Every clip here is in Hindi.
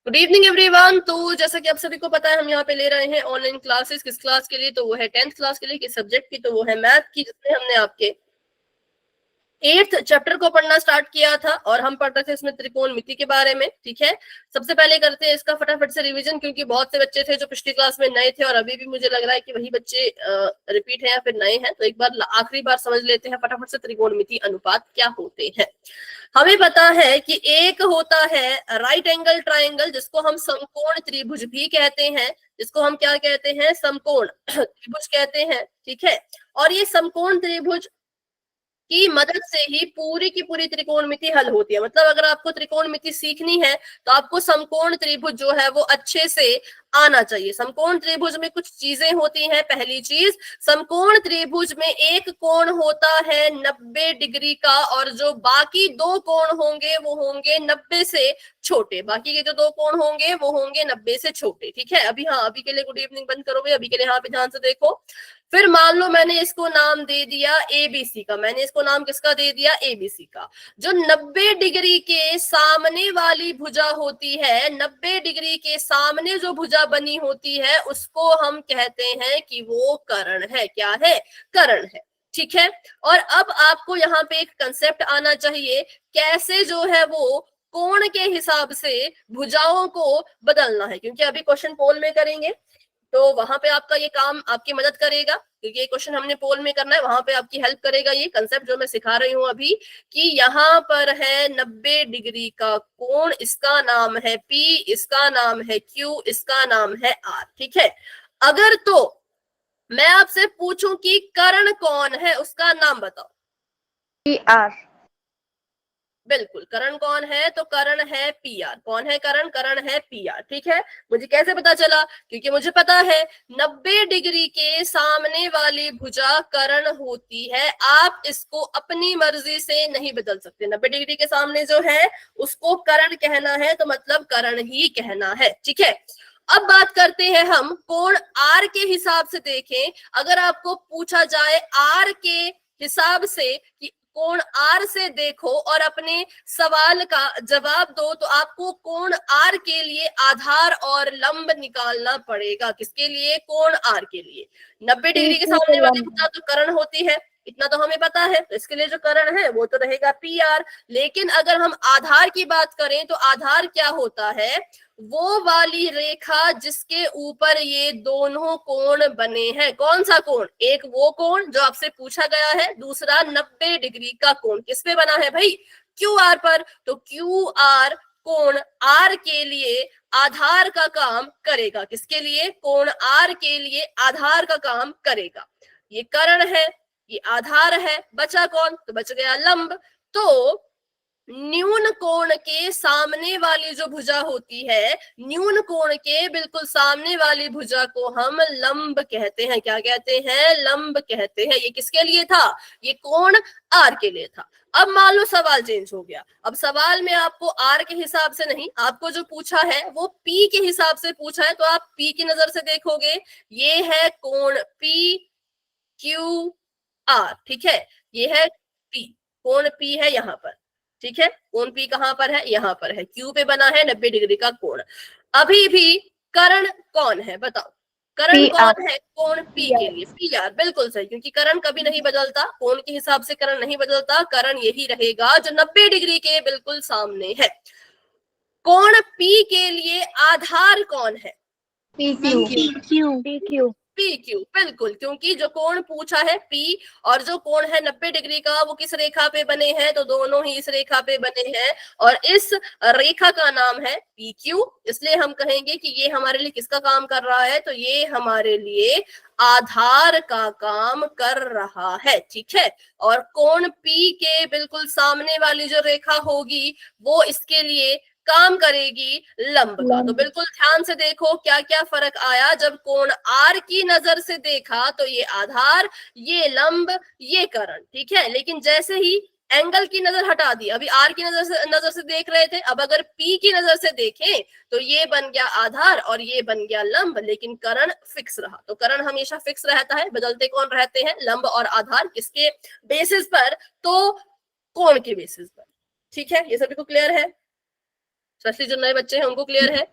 Good evening everyone. तो जैसा कि आप सभी को पता है, हम यहाँ पे ले रहे हैं ऑनलाइन क्लासेस। किस क्लास के लिए? तो वो है 10th क्लास के लिए। किस सब्जेक्ट की? तो वो है मैथ की, जिसमें हमने आपके 8th चैप्टर को पढ़ना स्टार्ट किया था और हम पढ़ रहे थे इसमें त्रिकोणमिति के बारे में। ठीक है, सबसे पहले करते हैं इसका फटाफट से रिवीजन, क्योंकि बहुत से बच्चे थे जो पिछली क्लास में नए थे और अभी भी मुझे लग रहा है कि वही बच्चे रिपीट है या फिर नए हैं। तो एक बार आखिरी बार समझ लेते हैं फटाफट से त्रिकोणमिति अनुपात क्या होते हैं। हमें पता है कि एक होता है राइट एंगल ट्राइंगल, जिसको हम समकोण त्रिभुज भी कहते हैं, जिसको हम क्या कहते हैं? समकोण त्रिभुज कहते हैं। ठीक है, और ये समकोण त्रिभुज की मदद से ही पूरी की पूरी त्रिकोणमिति हल होती है। मतलब अगर आपको त्रिकोणमिति सीखनी है तो आपको समकोण त्रिभुज जो है वो अच्छे से आना चाहिए। समकोण त्रिभुज में कुछ चीजें होती हैं। पहली चीज, समकोण त्रिभुज में एक कोण होता है 90 डिग्री का, और जो बाकी दो कोण होंगे वो होंगे 90 से छोटे। बाकी के जो दो कोण होंगे वो होंगे 90 से छोटे। ठीक है, अभी के लिए गुड इवनिंग बंद करोगे, अभी के लिए यहाँ पे ध्यान से देखो। फिर मान लो मैंने इसको नाम दे दिया एबीसी का। मैंने इसको नाम किसका दे दिया? एबीसी का। जो 90 डिग्री के सामने वाली भुजा होती है, 90 डिग्री के सामने जो भुजा बनी होती है, उसको हम कहते हैं कि वो कर्ण है। क्या है? कर्ण है। ठीक है, और अब आपको यहाँ पे एक कंसेप्ट आना चाहिए, कैसे जो है वो कोण के हिसाब से भुजाओं को बदलना है। क्योंकि अभी क्वेश्चन पोल में करेंगे तो वहां पे आपका ये काम आपकी मदद करेगा, क्योंकि ये क्वेश्चन हमने पोल में करना है। वहां पे आपकी हेल्प करेगा ये कंसेप्ट जो मैं सिखा रही हूँ अभी, कि यहाँ पर है 90 डिग्री का कोण, इसका नाम है P, इसका नाम है Q, इसका नाम है R। ठीक है, अगर तो मैं आपसे पूछूं कि कर्ण कौन है, उसका नाम बताओ। PR। बिल्कुल, कर्ण कौन है? तो कर्ण है PR। कौन है कर्ण? कर्ण है PR। ठीक है, मुझे कैसे पता चला? क्योंकि मुझे पता है 90 डिग्री के सामने वाली भुजा कर्ण होती है। आप इसको अपनी मर्जी से नहीं बदल सकते। 90 डिग्री के सामने जो है उसको कर्ण कहना है, तो मतलब कर्ण ही कहना है। ठीक है, अब बात करते हैं हम कोण R के हिसाब से। देखें, अगर आपको पूछा जाए R के हिसाब से कि कोण R से देखो और अपने सवाल का जवाब दो, तो आपको कोण R के लिए आधार और लंब निकालना पड़ेगा। किसके लिए? कोण R के लिए। 90 डिग्री के सामने वाली भुजा तो कर्ण होती है, इतना तो हमें पता है। तो इसके लिए जो कर्ण है वो तो रहेगा PR। लेकिन अगर हम आधार की बात करें तो आधार क्या होता है? वो वाली रेखा जिसके ऊपर ये दोनों कोण बने हैं। कौन सा कोण? एक वो कोण जो आपसे पूछा गया है, दूसरा 90 डिग्री का कोण। किस पे बना है भाई? QR पर। तो QR कोण R के लिए आधार का काम करेगा। किसके लिए? कोण R के लिए आधार का काम करेगा। ये कर्ण है, ये आधार है, बचा कौन? तो बच गया लंब। तो न्यून कोण के सामने वाली जो भुजा होती है, न्यून कोण के बिल्कुल सामने वाली भुजा को हम लंब कहते हैं। क्या कहते हैं? लंब कहते हैं। ये किसके लिए था? ये कोण R के लिए था। अब मान लो सवाल चेंज हो गया। अब सवाल में आपको R के हिसाब से नहीं, आपको जो पूछा है वो P के हिसाब से पूछा है। तो आप P की नजर से देखोगे, ये है कोण PQR। ठीक है, ये है P, कोण P है यहाँ पर। ठीक है, कोण P कहां पर है? यहाँ पर है। Q पे बना है 90 डिग्री का कोण। अभी भी कर्ण कौन है बताओ? कर्ण कौन है कोण P के लिए? PR। बिल्कुल सही, क्योंकि कर्ण कभी नहीं बदलता, कोण के हिसाब से कर्ण नहीं बदलता। कर्ण यही रहेगा जो 90 डिग्री के बिल्कुल सामने है। कोण P के लिए आधार कौन है? PQ। PQ। बिल्कुल, क्योंकि जो कोण पूछा है P और जो कोण है 90 डिग्री का, वो किस रेखा पे बने हैं? तो दोनों ही इस रेखा पे बने हैं, और इस रेखा का नाम है PQ। इसलिए हम कहेंगे कि ये हमारे लिए किसका काम कर रहा है? तो ये हमारे लिए आधार का काम कर रहा है। ठीक है, और कोण P के बिल्कुल सामने वाली जो रेखा होगी वो इसके लिए काम करेगी लंब का। तो बिल्कुल ध्यान से देखो क्या क्या फर्क आया। जब कोण R की नजर से देखा तो ये आधार, ये लंब, ये कर्ण। ठीक है, लेकिन जैसे ही एंगल की नजर हटा दी, अभी R की नजर से देख रहे थे, अब अगर P की नजर से देखें तो ये बन गया आधार और ये बन गया लंब, लेकिन कर्ण फिक्स रहा। तो कर्ण हमेशा फिक्स रहता है। बदलते कौन रहते हैं? लंब और आधार। किसके बेसिस पर? तो कोण के बेसिस पर। ठीक है, ये सभी को क्लियर है? स्पेशली जो नए बच्चे हैं उनको क्लियर है?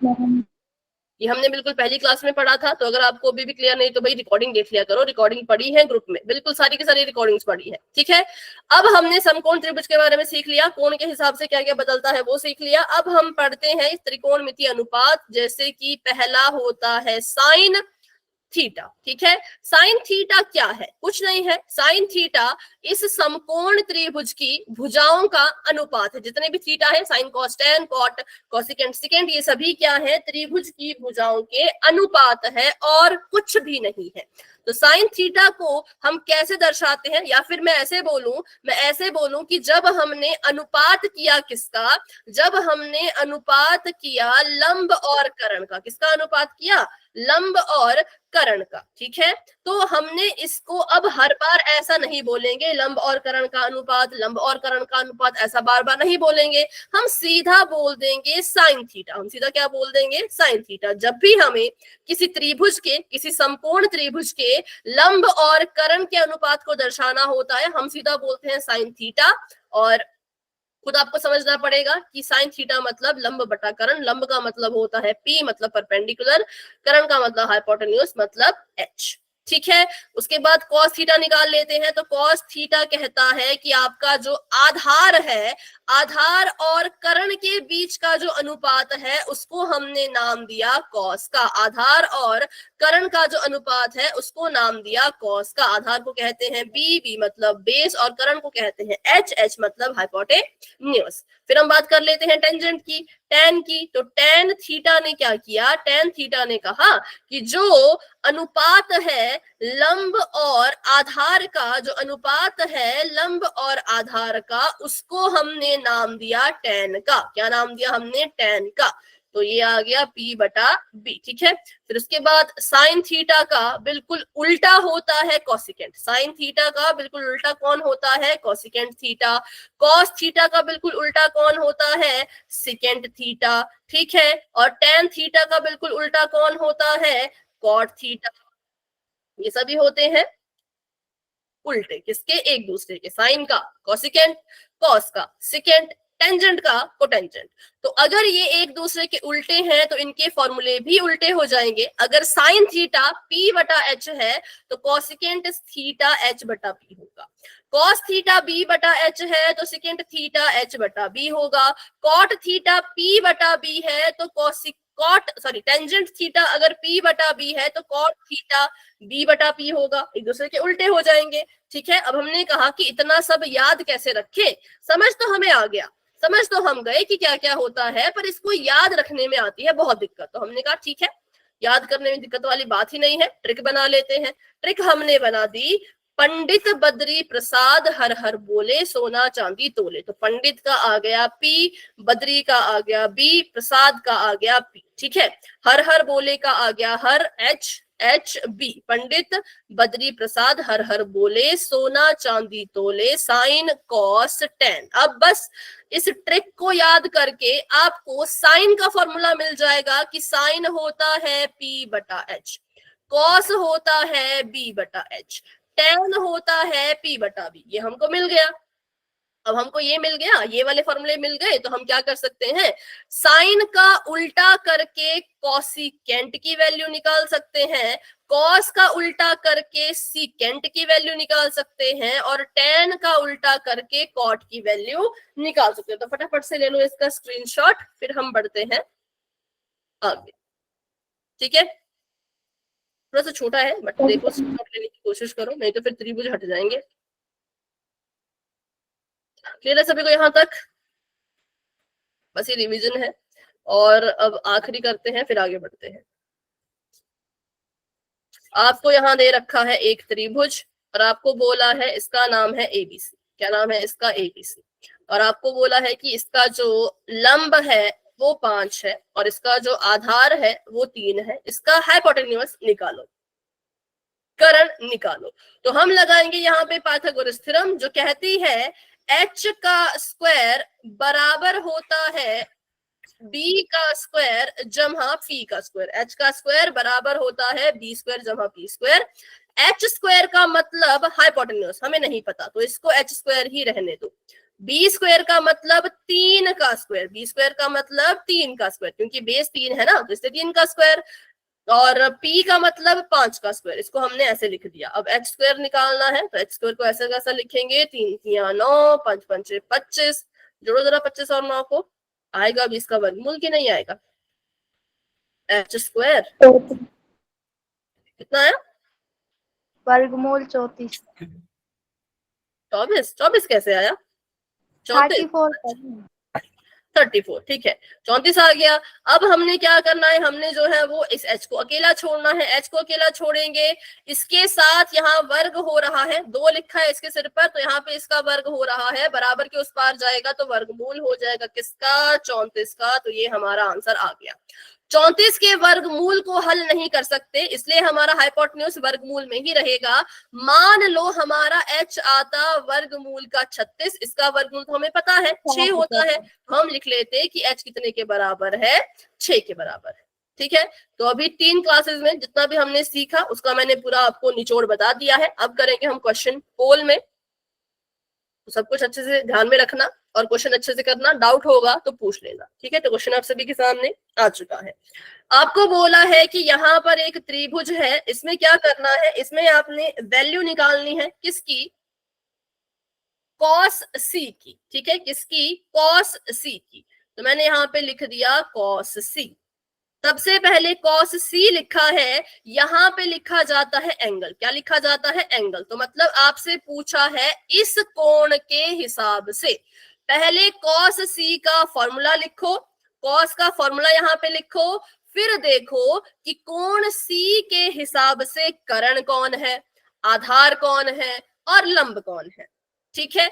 ये हमने बिल्कुल पहली क्लास में पढ़ा था, तो अगर आपको अभी भी क्लियर नहीं तो भाई रिकॉर्डिंग देख लिया करो, रिकॉर्डिंग पढ़ी है ग्रुप में, बिल्कुल सारी की सारी रिकॉर्डिंग्स पढ़ी है, ठीक है। अब हमने समकोण त्रिभुज के बारे में सीख लिया, कोण के हिसाब से क्या क्या बदलता है वो सीख लिया। अब हम पढ़ते हैं त्रिकोणमितीय अनुपात, जैसे कि पहला होता है साइन थीटा, ठीक है। साइन थीटा क्या है? कुछ नहीं है, साइन थीटा इस समकोण त्रिभुज की भुजाओं का अनुपात है। जितने भी थीटा है, sine cos tan cot cosecant secant, ये सभी क्या है? त्रिभुज की भुजाओं के अनुपात है और कुछ भी नहीं है। तो साइन थीटा को हम कैसे दर्शाते हैं, या फिर मैं ऐसे बोलूं कि जब हमने अनुपात किया किसका? जब हमने अनुपात किया लंब और कर्ण का। किसका अनुपात किया? लंब और कर्ण का, ठीक है। तो हमने इसको अब हर बार ऐसा नहीं बोलेंगे, लंब और कर्ण का अनुपात, लंब और कर्ण का अनुपात, ऐसा बार बार नहीं बोलेंगे। हम सीधा बोल देंगे साइन थीटा। हम सीधा क्या बोल देंगे? Sine theta. जब भी हमें किसी त्रिभुज के, किसी समकोण त्रिभुज के लंब और कर्ण के अनुपात को दर्शाना होता है, हम सीधा बोलते हैं साइन थीटा। और खुद आपको समझना पड़ेगा कि साइन थीटा मतलब लंब बटा कर्ण। लंब का मतलब होता है पी, मतलब परपेंडिकुलर, कर्ण का मतलब हाइपोटेन्यूज, मतलब एच, ठीक है। उसके बाद कॉस थीटा निकाल लेते हैं। तो कॉस थीटा कहता है कि आपका जो आधार है, आधार और कर्ण के बीच का जो अनुपात है उसको हमने नाम दिया कॉस का। आधार और कर्ण का जो अनुपात है उसको नाम दिया कॉस का। आधार को कहते हैं बी, बी मतलब बेस, और कर्ण को कहते हैं एच, एच मतलब हाइपोटेन्यूज। फिर हम बात कर लेते हैं टेंजेंट की, टेन की। तो टेन थीटा ने क्या किया? टेन थीटा ने कहा कि जो अनुपात है लंब और आधार का, जो अनुपात है लंब और आधार का, उसको हमने नाम दिया टेन का। क्या नाम दिया हमने? टेन का। तो ये आ गया P बटा B, ठीक है। फिर उसके बाद साइन थीटा का बिल्कुल उल्टा होता है कॉसिकेंट। साइन थीटा का बिल्कुल उल्टा कौन होता है? Cosecant theta. कॉस थीटा का बिल्कुल उल्टा कौन होता है? सिकेंट थीटा, ठीक है। और टेन थीटा का बिल्कुल उल्टा कौन होता है? Cot theta. ये सभी होते हैं उल्टे, किसके? एक दूसरे के। साइन का कॉसिकेंट, कॉस का सिकेंट, टेंजेंट का कोटेंजेंट। तो अगर ये एक दूसरे के उल्टे हैं तो इनके फॉर्मूले भी उल्टे हो जाएंगे। अगर साइन थीटा P बटा H है तो कॉसिकेंट थीटा H बटा P होगा। कॉस थीटा B बटा H है तो सिकेंट थीटा H बटा B होगा। कॉट थीटा P बटा B है तो टेंजेंट थीटा अगर P बटा B है तो कॉट थीटा B बटा P होगा। एक दूसरे के उल्टे हो जाएंगे, ठीक है। अब हमने कहा कि इतना सब याद कैसे रखें? समझ तो हमें आ गया, समझ तो हम गए कि क्या क्या होता है, पर इसको याद रखने में आती है बहुत दिक्कत। तो हमने कहा ठीक है, याद करने में दिक्कत वाली बात ही नहीं है, ट्रिक बना लेते हैं। ट्रिक हमने बना दी, पंडित बद्री प्रसाद हर हर बोले सोना चांदी तोले। तो पंडित का आ गया P, बद्री का आ गया B, प्रसाद का आ गया P, ठीक है। हर हर बोले का आ गया हर H, H B. Pandit Badri Prasad हर हर बोले सोना चांदी तोले, साइन कॉस टेन। अब बस इस ट्रिक को याद करके आपको साइन का फॉर्मूला मिल जाएगा कि साइन होता है P बटा H, कॉस होता है B बटा H, टेन होता है P बटा B। ये हमको मिल गया। अब हमको ये मिल गया, ये वाले फॉर्मूले मिल गए, तो हम क्या कर सकते हैं? साइन का उल्टा करके कॉसिकेंट की वैल्यू निकाल सकते हैं, कॉस का उल्टा करके सीकेंट की वैल्यू निकाल सकते हैं, और टेन का उल्टा करके कॉट की वैल्यू निकाल सकते हैं। तो फटाफट से ले लो इसका स्क्रीनशॉट, फिर हम बढ़ते हैं आगे, ठीक है। थोड़ा सा छोटा है बट देखो स्क्रीनशॉट लेने की कोशिश करो, नहीं तो फिर त्रिभुज हट जाएंगे। क्लियर है सभी को यहाँ तक? बस ये रिवीजन है, और अब आखिरी करते हैं फिर आगे बढ़ते हैं। आपको यहाँ दे रखा है एक त्रिभुज, और आपको बोला है इसका नाम है एबीसी। क्या नाम है इसका? एबीसी। और आपको बोला है कि इसका जो लंब है वो 5 है और इसका जो आधार है वो 3 है। इसका हाइपोटेन्यूज निकालो, कर्ण निकालो। तो हम लगाएंगे यहाँ पे पाइथागोरस थ्योरम, जो कहती है h का स्क्वायर बराबर होता है b का स्क्वायर जमा p का स्क्वायर। h का स्क्वायर बराबर होता है b स्क्वायर जमा p स्क्वायर। h स्क्वायर का मतलब हाइपोटेन्यूज हमें नहीं पता, तो इसको h स्क्वायर ही रहने दो। बी स्क्वायर का मतलब 3 का स्क्वायर, बी स्क्वायर का मतलब 3 का स्क्वायर, क्योंकि बेस 3 है ना, तो इसलिए 3 का स्क्वायर। और पी का मतलब 5 का स्क्वायर, इसको हमने ऐसे लिख दिया। अब एच स्क्वायर निकालना है, तो एच स्क्वायर को ऐसा कैसा लिखेंगे, 3 तिया 9, 5 पंचे 25, जोड़ो जरा 25 और 9 को, आएगा 20 का वर्गमूल कि नहीं आएगा? एच स्क्वायर कितना आया? वर्गमूल 34। 24? 24 कैसे आया? 34? 34। 34, ठीक है, 34 आ गया। अब हमने क्या करना है, हमने जो है वो इस h को अकेला छोड़ना है, h को अकेला छोड़ेंगे। इसके साथ यहाँ वर्ग हो रहा है, 2 लिखा है इसके सिर पर, तो यहाँ पे इसका वर्ग हो रहा है, बराबर के उस पार जाएगा तो वर्गमूल हो जाएगा किसका? 34 का। तो ये हमारा आंसर आ गया। 34 के वर्गमूल को हल नहीं कर सकते, इसलिए हमारा हाइपोटेन्यूज वर्गमूल में ही रहेगा। मान लो हमारा h आता वर्गमूल का 36, इसका वर्गमूल तो हमें पता है 6 होता है, हम लिख लेते कि h कितने के बराबर है? 6 के बराबर है। ठीक है, तो अभी 3 क्लासेस में जितना भी हमने सीखा उसका मैंने पूरा आपको निचोड़ बता दिया है। अब करेंगे हम क्वेश्चन पोल में, तो सब कुछ अच्छे से ध्यान में रखना और क्वेश्चन अच्छे से करना, डाउट होगा तो पूछ लेना। ठीक है, तो क्वेश्चन आप सभी के सामने आ चुका है। आपको बोला है कि यहाँ पर एक त्रिभुज है, इसमें क्या करना है, इसमें आपने वैल्यू निकालनी है किसकी? कॉस सी की। ठीक है, किसकी? कॉस सी की। तो मैंने यहाँ पे लिख दिया कॉस सी। सबसे पहले कॉस सी लिखा है, यहां पे लिखा जाता है एंगल। क्या लिखा जाता है? एंगल। तो मतलब आपसे पूछा है इस कोण के हिसाब से। पहले कॉस सी का फॉर्मूला लिखो, कॉस का फॉर्मूला यहाँ पे लिखो, फिर देखो कि कोण सी के हिसाब से कर्ण कौन है, आधार कौन है और लंब कौन है। ठीक है,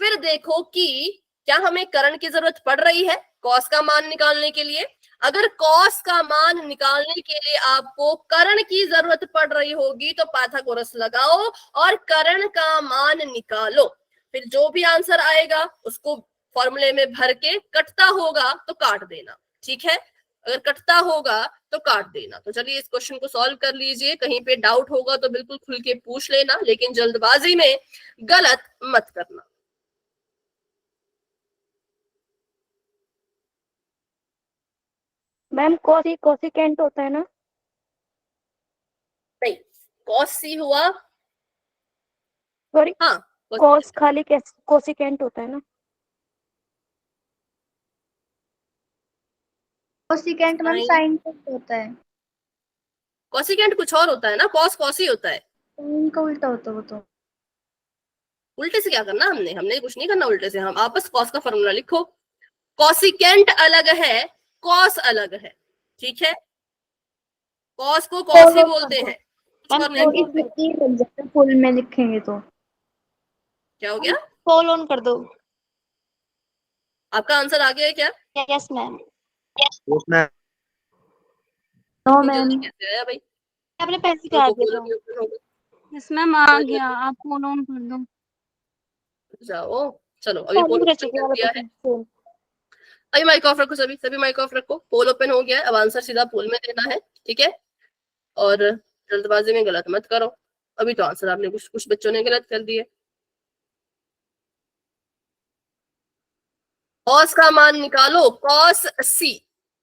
फिर देखो कि क्या हमें कर्ण की जरूरत पड़ रही है कॉस का मान निकालने के लिए। अगर कॉस का मान निकालने के लिए आपको कर्ण की जरूरत पड़ रही होगी तो पाइथागोरस लगाओ और कर्ण का मान निकालो, फिर जो भी आंसर आएगा उसको फॉर्मूले में भर के, कटता होगा तो काट देना। ठीक है, अगर कटता होगा तो काट देना। तो चलिए इस क्वेश्चन को सॉल्व कर लीजिए, कहीं पे डाउट होगा तो बिल्कुल खुल के पूछ लेना, लेकिन जल्दबाजी में गलत मत करना। मैम कोसिकेंट होता है ना? नहीं, कॉस सी हुआ। सॉरी, हाँ, कॉस खाली कोसिकेंट होता है ना? कोसिकेंट मैम साइन का होता है। कॉसिकेंट कुछ और होता है ना, कॉस कॉसी होता है। साइन का उल्टा होता है वो तो। उल्टे से क्या करना, हमने कुछ नहीं करना उल्टे से, हम आपस कॉस का फॉर्मूला लिखो। कॉसिकेंट अलग है, कॉस अलग है। ठीक है, कॉस को कॉस ही बोलते हैं, कुछ और नहीं बोलते। फुल में लिखेंगे तो क्या हो गया? कॉल ऑन कर दो। आपका आंसर आ गया है क्या? Yes ma'am. नो इतनी मैम, जल्दी कैसे आया भाई? आपने पहले कहा रुको, दिया पोल था। अभी ओपन होगा। यस मैम आ गया, आप कॉल ऑन कर दो। जाओ, चलो अभी पोल कर ओपन चुके कर दिया है। हैं। अभी माइक ऑफ रखो, सभी सभी माइक ऑफ रखो, पोल ओपन हो गया है, अब आंसर सीधा पोल में देना है। ठीक है, और जल्दबाजी में गलत मत करो, अभी तो आंसर आपने कुछ कुछ बच्चों ने गलत कर दिए। कॉस का मान निकालो, कॉस सी,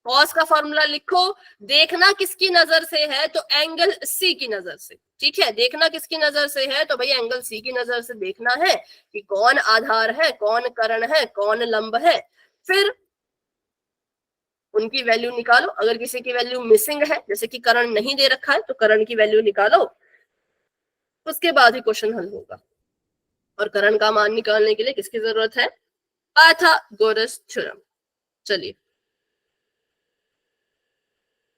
कॉस का फॉर्मूला लिखो। देखना किसकी नजर से है, तो एंगल सी की नजर से। ठीक है, देखना किसकी नजर से है, तो भाई एंगल सी की नजर से देखना है कि कौन आधार है, कौन कर्ण है, कौन लंब है। फिर उनकी वैल्यू निकालो, अगर किसी की वैल्यू मिसिंग है, जैसे कि कर्ण नहीं दे रखा है, तो कर्ण की वैल्यू निकालो, उसके बाद ही क्वेश्चन हल होगा। और कर्ण का मान निकालने के लिए किसकी जरूरत है? Pythagoras theorem. चलिए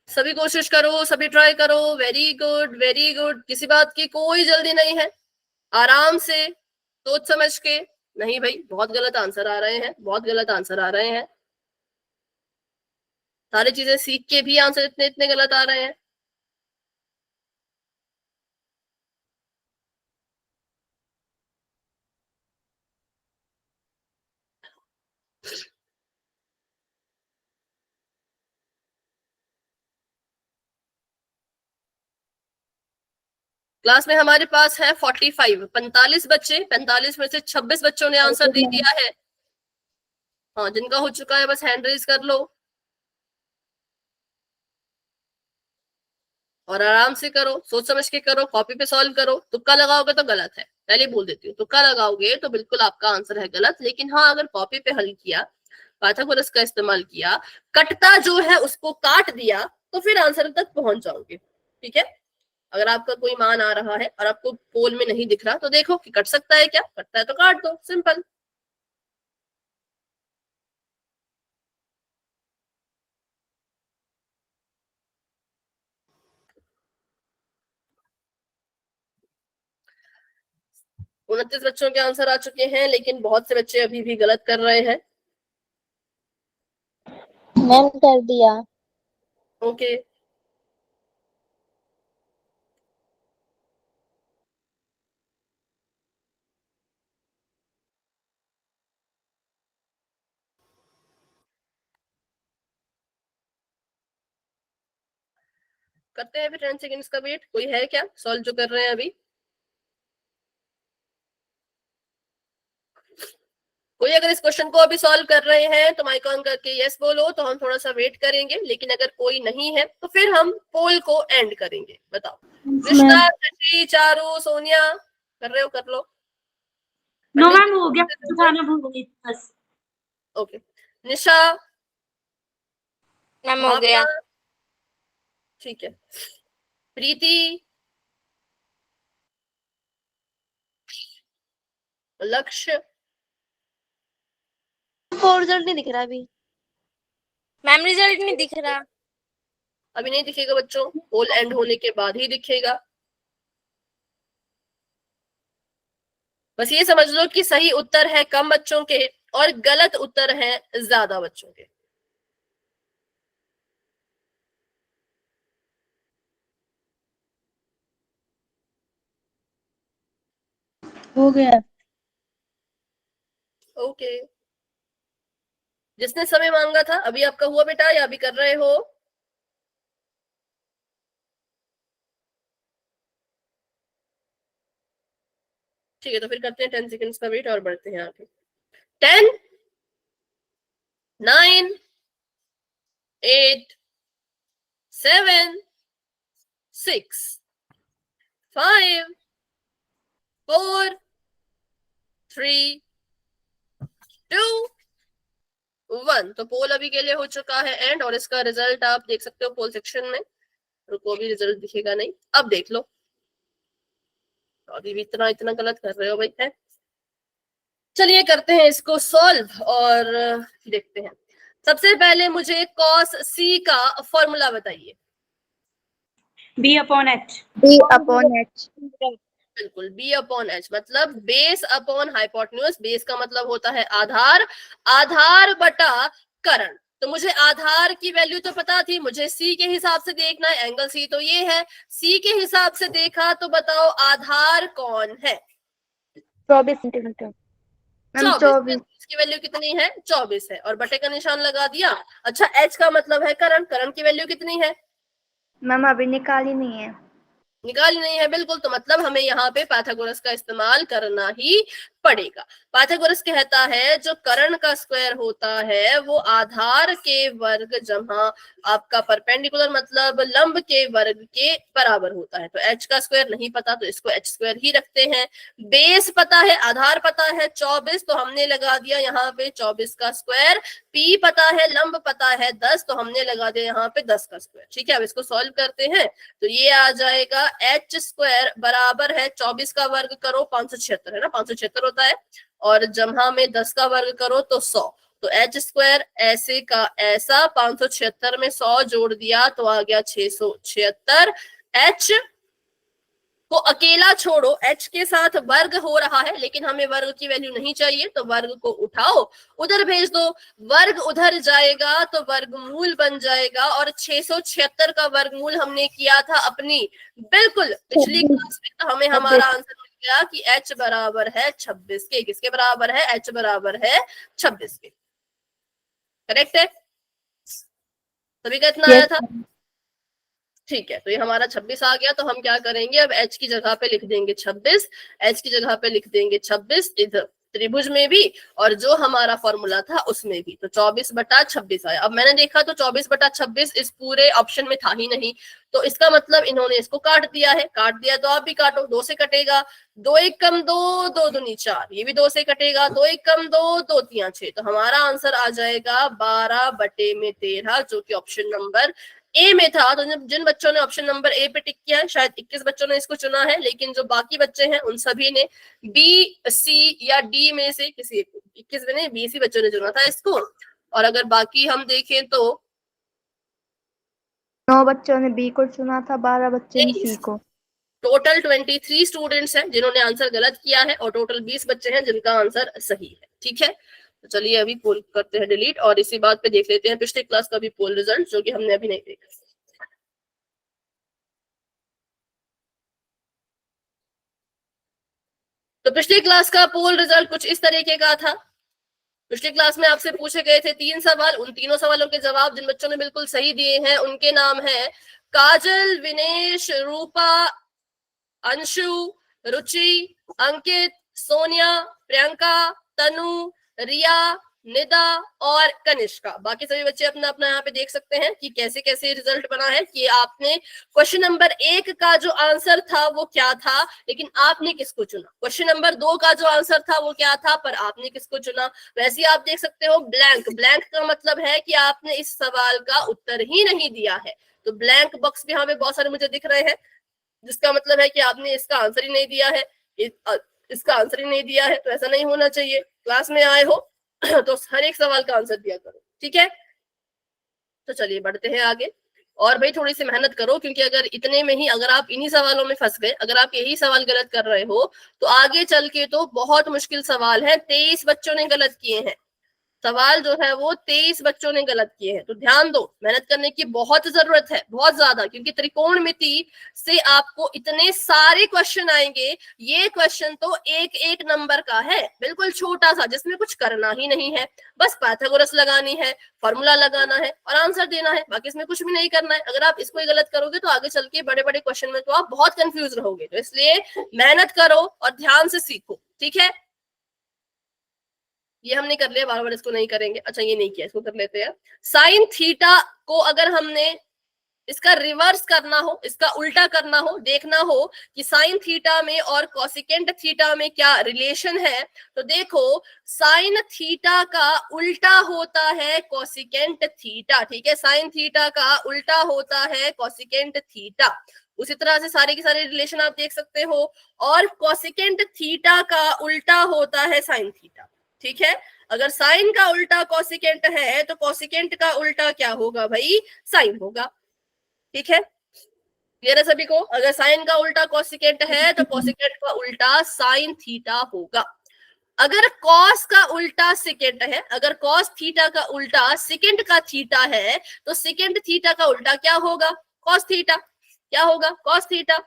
सभी कोशिश करो, सभी ट्राई करो, वेरी गुड वेरी गुड, किसी बात की कोई जल्दी नहीं है, आराम से सोच समझ के। नहीं भाई, बहुत गलत आंसर आ रहे हैं, बहुत गलत आंसर आ रहे हैं, सारी चीजें सीख के भी आंसर इतने इतने गलत आ रहे हैं। क्लास में हमारे पास है 45 45 बच्चे, 45 में से 26 बच्चों ने आंसर दे दिया है। हाँ, जिनका हो चुका है बस हैंड रेज कर लो और आराम से करो, सोच समझ के करो, कॉपी पे सॉल्व करो। तुक्का लगाओगे तो गलत है, पहले बोल देती हूँ। तुक्का लगाओगे तो बिल्कुल आपका आंसर है गलत। लेकिन हाँ, अगर कॉपी पे हल किया, पाइथागोरस का इस्तेमाल किया, कटता जो है उसको काट दिया, तो फिर आंसर तक पहुंच जाओगे। ठीक है। अगर आपका कोई मान आ रहा है और आपको पोल में नहीं दिख रहा, तो देखो कि कट सकता है क्या, कटता है तो काट दो, सिंपल। उनतीस बच्चों के आंसर आ चुके हैं, लेकिन बहुत से बच्चे अभी भी गलत कर रहे हैं। मैम कर दिया। ओके, करते हैं फिर 10 सेकेंड्स का वेट। कोई है क्या सॉल्व जो कर रहे हैं अभी? कोई अगर इस क्वेश्चन को अभी सॉल्व कर रहे हैं तो माइक ऑन करके यस बोलो, तो हम थोड़ा सा वेट करेंगे। लेकिन अगर कोई नहीं है तो फिर हम पोल को एंड करेंगे। बताओ, रिश्ता, शशि, चारू, सोनिया, कर रहे हो? कर लो। नो पंडित मैम, जी, हो गया, बताना भूल गई बस। ओके। निशा, मैम हो भावना, गया। ठीक है। प्रीति, लक्ष्य, वो रिजल्ट नहीं दिख रहा अभी। मैम रिजल्ट नहीं दिख रहा। अभी नहीं दिखेगा बच्चों, पोल एंड होने के बाद ही दिखेगा। बस ये समझ लो कि सही उत्तर है कम बच्चों के और गलत उत्तर है ज्यादा बच्चों के। हो गया। ओके, जिसने समय मांगा था, अभी आपका हुआ बेटा या अभी कर रहे हो? ठीक है, तो फिर करते हैं 10 सेकंड्स का वेट और बढ़ते हैं आगे। 10, 9, 8, 7, 6, 5, 4, 3, 2, 1। तो पोल अभी के लिए हो चुका है एंड, और इसका रिजल्ट आप देख सकते हो पोल सेक्शन में। रुको, अभी रिजल्ट दिखेगा नहीं, अब देख लो। अभी भी इतना इतना गलत कर रहे हो भाई, है। चलिए करते हैं इसको सॉल्व और देखते हैं। सबसे पहले मुझे कॉस सी का फॉर्मूला बताइए। B/H। B/H। बिल्कुल, B/H, मतलब बेस अपॉन हाइपोटेन्यूज। बेस का मतलब होता है आधार, आधार बटा करण। तो मुझे आधार की वैल्यू तो पता थी, मुझे सी के हिसाब से देखना है। एंगल सी तो ये है, सी के हिसाब से देखा तो बताओ आधार कौन है? 24 सेंटीमीटर। 24। इसकी वैल्यू कितनी है? 24 है, और बटे का निशान लगा दिया। अच्छा, एच का मतलब है करण, करण की वैल्यू कितनी है? मैम अभी निकाली नहीं है। निकाली नहीं है, बिल्कुल। तो मतलब हमें यहाँ पे पाइथागोरस का इस्तेमाल करना ही पड़ेगा। पाइथागोरस कहता है जो कर्ण का स्क्वायर होता है वो आधार के वर्ग जमा आपका परपेंडिकुलर मतलब लंब के वर्ग के बराबर होता है। तो एच का स्क्वायर नहीं पता तो इसको एच स्क्वायर ही रखते हैं। बेस पता है, आधार पता है 24, तो हमने लगा दिया यहाँ पे 24 का स्क्वायर। पी पता है, लंब पता है 10, तो हमने लगा दिया यहाँ पे 10 का स्क्वायर। ठीक है, अब इसको सॉल्व करते हैं। तो ये आ जाएगा एच स्क्वायर बराबर है 24 का वर्ग करो 576 है ना, 576 होता है, और जमा में 10 का वर्ग करो तो 100। तो एच स्क्वायर ऐसे का ऐसा 576 में 100 जोड़ दिया तो आ गया 676। एच को अकेला छोड़ो, एच के साथ वर्ग हो रहा है, लेकिन हमें वर्ग की वैल्यू नहीं चाहिए, तो वर्ग को उठाओ, उधर भेज दो। वर्ग उधर जाएगा तो वर्गमूल बन जाएगा, और 676 का वर्गमूल हमने किया था अपनी बिल्कुल पिछली क्लास में। तो हमें हमारा आंसर मिल गया कि एच बराबर है 26 के। किसके बराबर है? एच बराबर है 26 के। करेक्ट है? सभी का इतना आया था? ठीक है, तो ये हमारा 26 आ गया। तो हम क्या करेंगे, अब h की जगह पे लिख देंगे 26, h की जगह पे लिख देंगे 26 इधर। त्रिभुज में भी और जो हमारा फॉर्मूला था उसमें भी। तो 24/26 आया। अब मैंने देखा तो 24/26 इस पूरे ऑप्शन में था ही नहीं, तो इसका मतलब इन्होंने इसको काट दिया है। काट दिया तो आप भी काटो, 2 से कटेगा, 2 1 कम 2, 2 दूनी 4, ये भी 2 से कटेगा, 2 1 कम 2, 2 3 6। तो हमारा आंसर आ जाएगा 12/13, जो कि ऑप्शन नंबर ए में था। तो जिन बच्चों ने ऑप्शन नंबर ए पे टिक किया है, शायद 21 बच्चों ने इसको चुना है, लेकिन जो बाकी बच्चे हैं उन सभी ने बी, सी या डी में से किसी एक, 21 में नहीं, 20 बच्चों ने चुना था इसको। और अगर बाकी हम देखें तो 9 बच्चों ने बी को चुना था, 12 बच्चे ने सी को। टोटल 23 स्टूडेंट्स हैं जिन्होंने आंसर गलत किया है और टोटल 20 बच्चे हैं जिनका आंसर सही है। ठीक है, तो चलिए अभी पोल करते हैं डिलीट और इसी बात पे देख लेते हैं पिछले क्लास का भी पोल रिजल्ट, जो कि हमने अभी नहीं देखा। तो पिछली क्लास का पोल रिजल्ट कुछ इस तरीके का था। पिछली क्लास में आपसे पूछे गए थे 3 सवाल। उन तीनों सवालों के जवाब जिन बच्चों ने बिल्कुल सही दिए हैं उनके नाम है काजल, विनेश, रूपा, अंशु, रुचि, अंकित, सोनिया, प्रियंका, तनु, रिया, निदा और कनिष्का। बाकी सभी बच्चे अपना अपना यहाँ पे देख सकते हैं कि कैसे कैसे रिजल्ट बना है। कि आपने क्वेश्चन नंबर 1 का जो आंसर था वो क्या था, लेकिन आपने किसको चुना। क्वेश्चन नंबर 2 का जो आंसर था वो क्या था, पर आपने किसको चुना। वैसे ही आप देख सकते हो ब्लैंक। ब्लैंक का मतलब है कि आपने इस सवाल का उत्तर ही नहीं दिया है। तो ब्लैंक बॉक्स भी यहाँ पे बहुत सारे मुझे दिख रहे हैं, जिसका मतलब है कि आपने इसका आंसर ही नहीं दिया है, इसका आंसर ही नहीं दिया है। तो ऐसा नहीं होना चाहिए। क्लास में आए हो तो हर एक सवाल का आंसर दिया करो। ठीक है, तो चलिए बढ़ते हैं आगे। और भाई थोड़ी सी मेहनत करो, क्योंकि अगर इतने में ही अगर आप इन्हीं सवालों में फंस गए, अगर आप यही सवाल गलत कर रहे हो तो आगे चल के तो बहुत मुश्किल सवाल है। 23 बच्चों ने गलत किए हैं सवाल, जो है वो 23 बच्चों ने गलत किए हैं। तो ध्यान दो, मेहनत करने की बहुत जरूरत है, बहुत ज्यादा, क्योंकि त्रिकोणमिति से आपको इतने सारे क्वेश्चन आएंगे। ये क्वेश्चन तो एक एक नंबर का है, बिल्कुल छोटा सा, जिसमें कुछ करना ही नहीं है, बस पाइथागोरस लगानी है, फॉर्मूला लगाना है और आंसर देना है, बाकी इसमें कुछ भी नहीं करना है। अगर आप इसको ही गलत करोगे तो आगे चल के बड़े बड़े क्वेश्चन में तो आप बहुत कंफ्यूज रहोगे। तो इसलिए मेहनत करो और ध्यान से सीखो। ठीक है, ये हमने कर लिया, बार बार इसको नहीं करेंगे। अच्छा ये नहीं किया, इसको कर लेते हैं। साइन थीटा को अगर हमने इसका रिवर्स करना हो, इसका उल्टा करना हो, देखना हो कि साइन थीटा में और कोसिकेंट थीटा में क्या रिलेशन है, तो देखो साइन थीटा का उल्टा होता है कोसिकेंट थीटा। ठीक है, साइन थीटा का उल्टा होता है कोसिकेंट थीटा। उसी तरह से सारे के सारे रिलेशन आप देख सकते हो। और कोसिकेंट थीटा का उल्टा होता है साइन थीटा। ठीक है, अगर साइन का उल्टा कोसिकेंट है तो कोसिकेंट का उल्टा क्या होगा भाई, साइन होगा। ठीक है, क्लियर है सभी को। अगर साइन का उल्टा कोसिकेंट है तो कोसिकेंट का उल्टा साइन थीटा होगा। अगर कॉस का उल्टा सेकेंट है, अगर कॉस थीटा का उल्टा सेकेंट का थीटा है, तो सेकेंट थीटा का उल्टा क्या होगा, कॉस थीटा। क्या होगा, कॉस थीटा।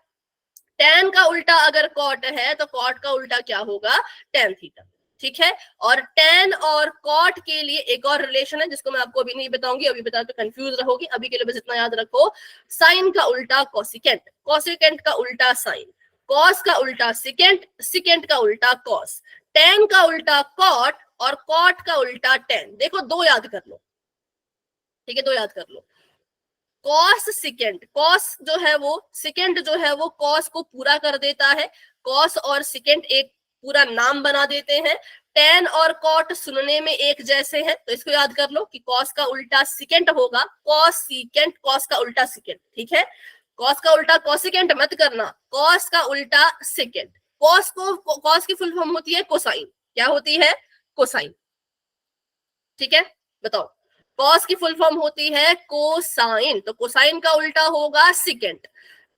टैन का उल्टा अगर कॉट है तो कॉट का उल्टा क्या होगा, टैन थीटा। ठीक है, और टैन और कॉट के लिए एक और रिलेशन है जिसको मैं आपको अभी नहीं बताऊंगी, अभी बता तो कंफ्यूज रहोगी। अभी के लिए बस इतना याद रखो, साइन का उल्टा कोसिकेंट, कोसिकेंट का उल्टा साइन, कॉस का उल्टा सेकेंट, सेकेंट का उल्टा कॉस, टैन का उल्टा कॉट और कॉट का उल्टा टैन। देखो दो याद कर लो। ठीक है, दो याद कर लो। कॉस सेकेंड, कॉस जो है वो सेकेंड जो है वो कॉस को पूरा कर देता है। कॉस और सेकेंड एक पूरा नाम बना देते हैं। टैन और कॉट सुनने में एक जैसे हैं, तो इसको याद कर लो कि कॉस का उल्टा सेकेंड होगा, कॉस सेकेंड, कॉस का उल्टा सेकेंड। ठीक है, कॉस का उल्टा कॉसिकेंट मत करना, कॉस का उल्टा सेकेंड। कॉस को, कॉस की फुल फॉर्म होती है कोसाइन। क्या होती है, कोसाइन। ठीक है, बताओ, कॉस की फुल फॉर्म होती है कोसाइन, तो कोसाइन का उल्टा होगा सेकेंड,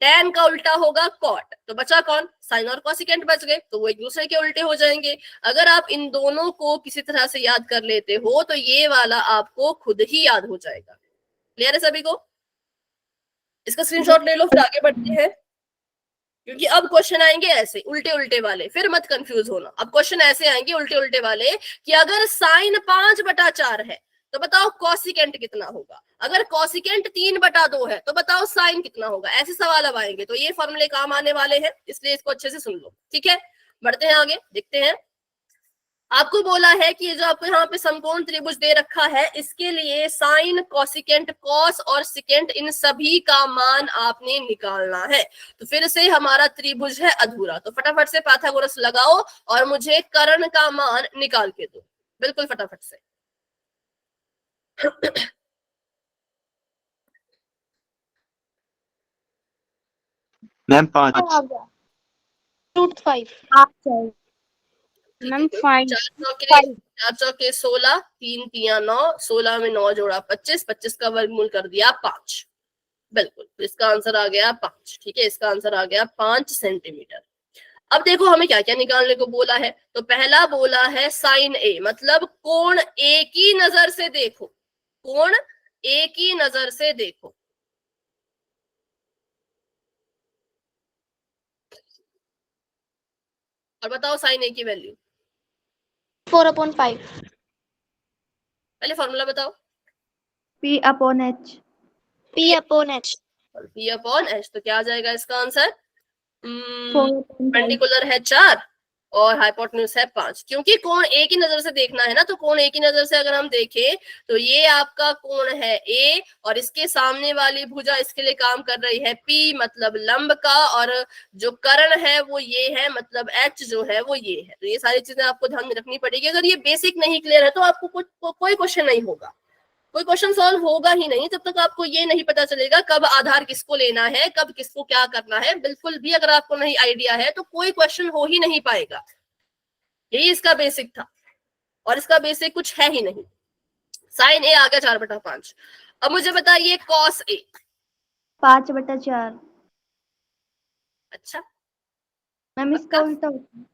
टैन का उल्टा होगा कॉट। तो बचा कौन, साइन और कोसिकेंट बच गए, तो वो एक दूसरे के उल्टे हो जाएंगे। अगर आप इन दोनों को किसी तरह से याद कर लेते हो तो ये वाला आपको खुद ही याद हो जाएगा। क्लियर है सभी को, इसका स्क्रीनशॉट ले लो, फिर आगे बढ़ते हैं। क्योंकि अब क्वेश्चन आएंगे ऐसे उल्टे उल्टे वाले, फिर मत कंफ्यूज होना। अब क्वेश्चन ऐसे आएंगे उल्टे उल्टे वाले कि अगर साइन 5/4 है तो बताओ कॉसिकेंट कितना होगा, अगर कॉसिकेंट 3/2 है तो बताओ साइन कितना होगा। ऐसे सवाल अब आएंगे, तो ये फॉर्मूले काम आने वाले हैं, इसलिए इसको अच्छे से सुन लो। ठीक है, बढ़ते हैं आगे, देखते हैं। आपको बोला है कि ये जो आपको यहाँ पे समकोण त्रिभुज दे रखा है, इसके लिए साइन, कोसिकेंट, कॉस और सिकेंट, इन सभी का मान आपने निकालना है। तो फिर से हमारा त्रिभुज है अधूरा। तो फटाफट से पाइथागोरस लगाओ और मुझे कर्ण का मान निकाल के दो, बिल्कुल फटाफट से। मैम 5। √5 मैम 5 4 चौके 16, 3 तिया 9, 16 में 9 जोड़ा 25, 25 का वर्गमूल कर दिया 5। बिल्कुल, तो इसका आंसर आ गया 5। ठीक है, इसका आंसर आ गया 5 सेंटीमीटर। अब देखो हमें क्या क्या निकालने को बोला है। तो पहला बोला है साइन ए, मतलब कोण एक ही नजर से देखो, कोण एक ही नजर से देखो। और बताओ साइन ए की वैल्यू। 4/5 पहले फॉर्मूला बताओ। P/H। P/H P/H, तो क्या आ जाएगा इसका आंसर? 4/5। परपेंडिकुलर है 4 और हाइपोटेन्यूज है 5। क्योंकि कोण एक ही नजर से देखना है ना, तो कोण एक ही नजर से अगर हम देखें तो ये आपका कोण है A और इसके सामने वाली भुजा इसके लिए काम कर रही है P, मतलब लंब का, और जो कर्ण है वो ये है, मतलब H जो है वो ये है। तो ये सारी चीजें आपको ध्यान में रखनी पड़ेगी। अगर ये बेसिक नहीं क्लियर है तो आपको कोई क्वेश्चन नहीं होगा, कोई क्वेश्चन सॉल्व होगा ही नहीं जब तक आपको ये नहीं पता चलेगा कब आधार किसको लेना है, कब किसको क्या करना है। बिल्कुल भी अगर आपको नहीं आइडिया है तो कोई क्वेश्चन हो ही नहीं पाएगा। यही इसका बेसिक था और इसका बेसिक कुछ है ही नहीं। साइन ए आ गया 4/5। अब मुझे बताइए कॉस ए। 5/4। अच्छा, मैम इसका उल्टा होता है।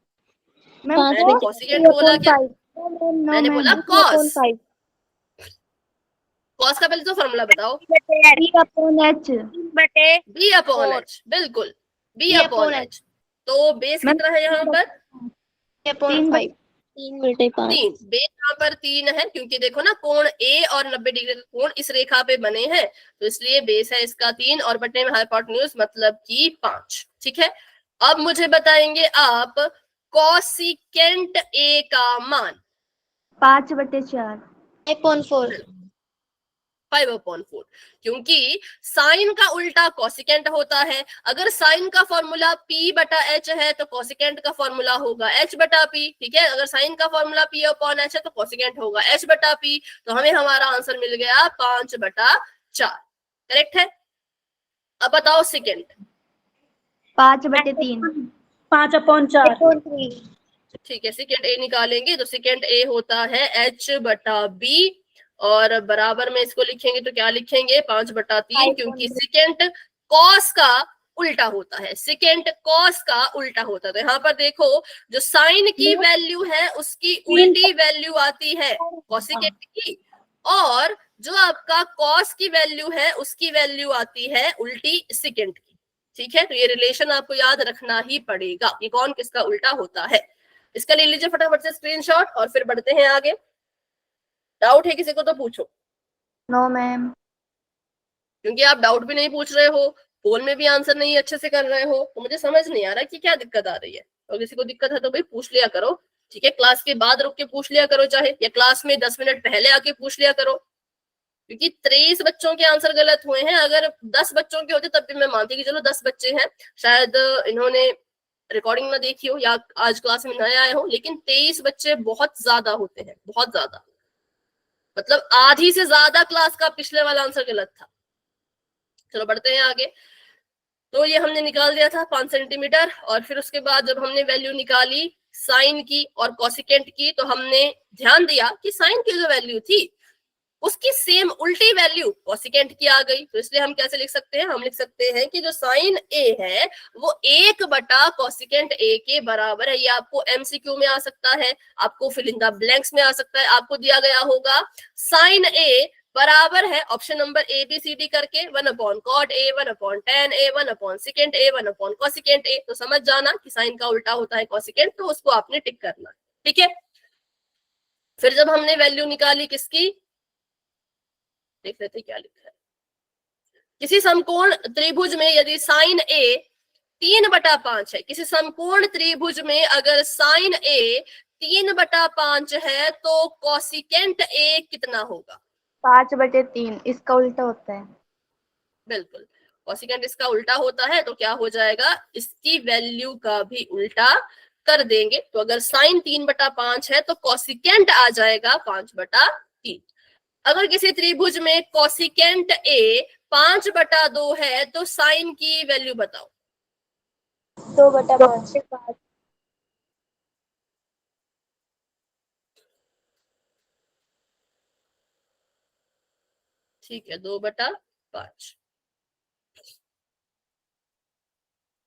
मैम मैंने कोसिकेंट बोला क्या? मैंने बोला कॉस। कॉस का पहले तो फॉर्मूला बताओ। P/H। B/H, बिल्कुल B/H। तो बेस कितना है यहाँ पर? 3/5 3। बेस यहाँ पर 3 है, क्योंकि देखो ना कोण A और 90 डिग्री का कोण इस रेखा पे बने हैं, तो इसलिए बेस है इसका 3 और बटे में हाइपोटेन्यूज मतलब कि 5। ठीक है, अब मुझे बताएंगे आप कोसिकेंट A का मान। 5/4। 5/4, क्योंकि साइन का उल्टा कोसिकेंट होता है। अगर साइन का फॉर्मूला P/H है तो कोसिकेंट का फॉर्मूला होगा H/P। ठीक है, अगर साइन का फॉर्मूला P/H है तो कोसिकेंट होगा H/P। तो हमें हमारा आंसर मिल गया 5/4। करेक्ट है। अब बताओ सेकेंड। 5/3। 5/4। ठीक है, सेकेंड ए निकालेंगे तो सेकेंड ए होता है H/B और बराबर में इसको लिखेंगे तो क्या लिखेंगे? 5/3, क्योंकि सेकेंड कॉस का उल्टा होता है, सेकेंड कॉस का उल्टा होता है। तो यहाँ पर देखो जो साइन की वैल्यू है उसकी उल्टी वैल्यू आती है कोसिकेंट की, और जो आपका कॉस की वैल्यू है उसकी वैल्यू आती है उल्टी सेकेंड की। ठीक है, तो ये रिलेशन आपको याद रखना ही पड़ेगा कि कौन किसका उल्टा होता है। इसका ले लीजिए फटाफट से स्क्रीनशॉट और फिर बढ़ते हैं आगे। डाउट है किसी को तो पूछो। No ma'am. क्योंकि आप डाउट भी नहीं पूछ रहे हो, फोन में भी आंसर नहीं अच्छे से कर रहे हो, तो मुझे समझ नहीं आ रहा कि क्या दिक्कत आ रही है। और किसी को दिक्कत है तो भाई पूछ लिया करो। ठीक है, क्लास के बाद रुक के पूछ लिया करो, चाहे या क्लास में 10 मिनट पहले आके पूछ लिया करो। क्योंकि 23 बच्चों के आंसर गलत हुए हैं। अगर 10 बच्चों के होते तब भी मैं मानती कि चलो 10 बच्चे हैं, शायद इन्होंने रिकॉर्डिंग ना देखी हो या आज क्लास में नए आए हो, लेकिन 23 बच्चे बहुत ज्यादा होते हैं, बहुत ज्यादा। मतलब आधी से ज्यादा क्लास का पिछले वाला आंसर गलत था। चलो बढ़ते हैं आगे। तो ये हमने निकाल दिया था 5 सेंटीमीटर, और फिर उसके बाद जब हमने वैल्यू निकाली साइन की और कोसिकेंट की, तो हमने ध्यान दिया कि साइन की जो वैल्यू थी उसकी सेम उल्टी वैल्यू कोसिकेंट की आ गई। तो इसलिए हम कैसे लिख सकते हैं? हम लिख सकते हैं कि जो साइन ए है वो 1/कोसिकेंट ए के बराबर है। ये आपको एमसीक्यू में आ सकता है, आपको फिल इन द ब्लैंक्स में आ सकता है। आपको दिया गया होगा साइन ए बराबर है ऑप्शन नंबर ABCD करके 1/cot A, 1/tan A, 1/secant A, 1/cosecant A। तो समझ जाना कि साइन का उल्टा होता है कोसिकेंट, तो उसको आपने टिक करना। ठीक है, फिर जब हमने वैल्यू निकाली किसकी, देख लेते क्या लिखा है। किसी समकोण त्रिभुज में यदि साइन ए 3/5 है, किसी समकोण त्रिभुज में अगर साइन ए 3/5 है तो कोसिकेंट ए कितना होगा? 5/3, इसका उल्टा होता है। बिल्कुल, कोसिकेंट इसका उल्टा होता है तो क्या हो जाएगा, इसकी वैल्यू का भी उल्टा कर देंगे। तो अगर साइन 3/5 है तो कोसिकेंट आ जाएगा 5/3। अगर किसी त्रिभुज में कोसिकेंट ए 5/2 है तो साइन की वैल्यू बताओ। 2/5। ठीक है, 2/5।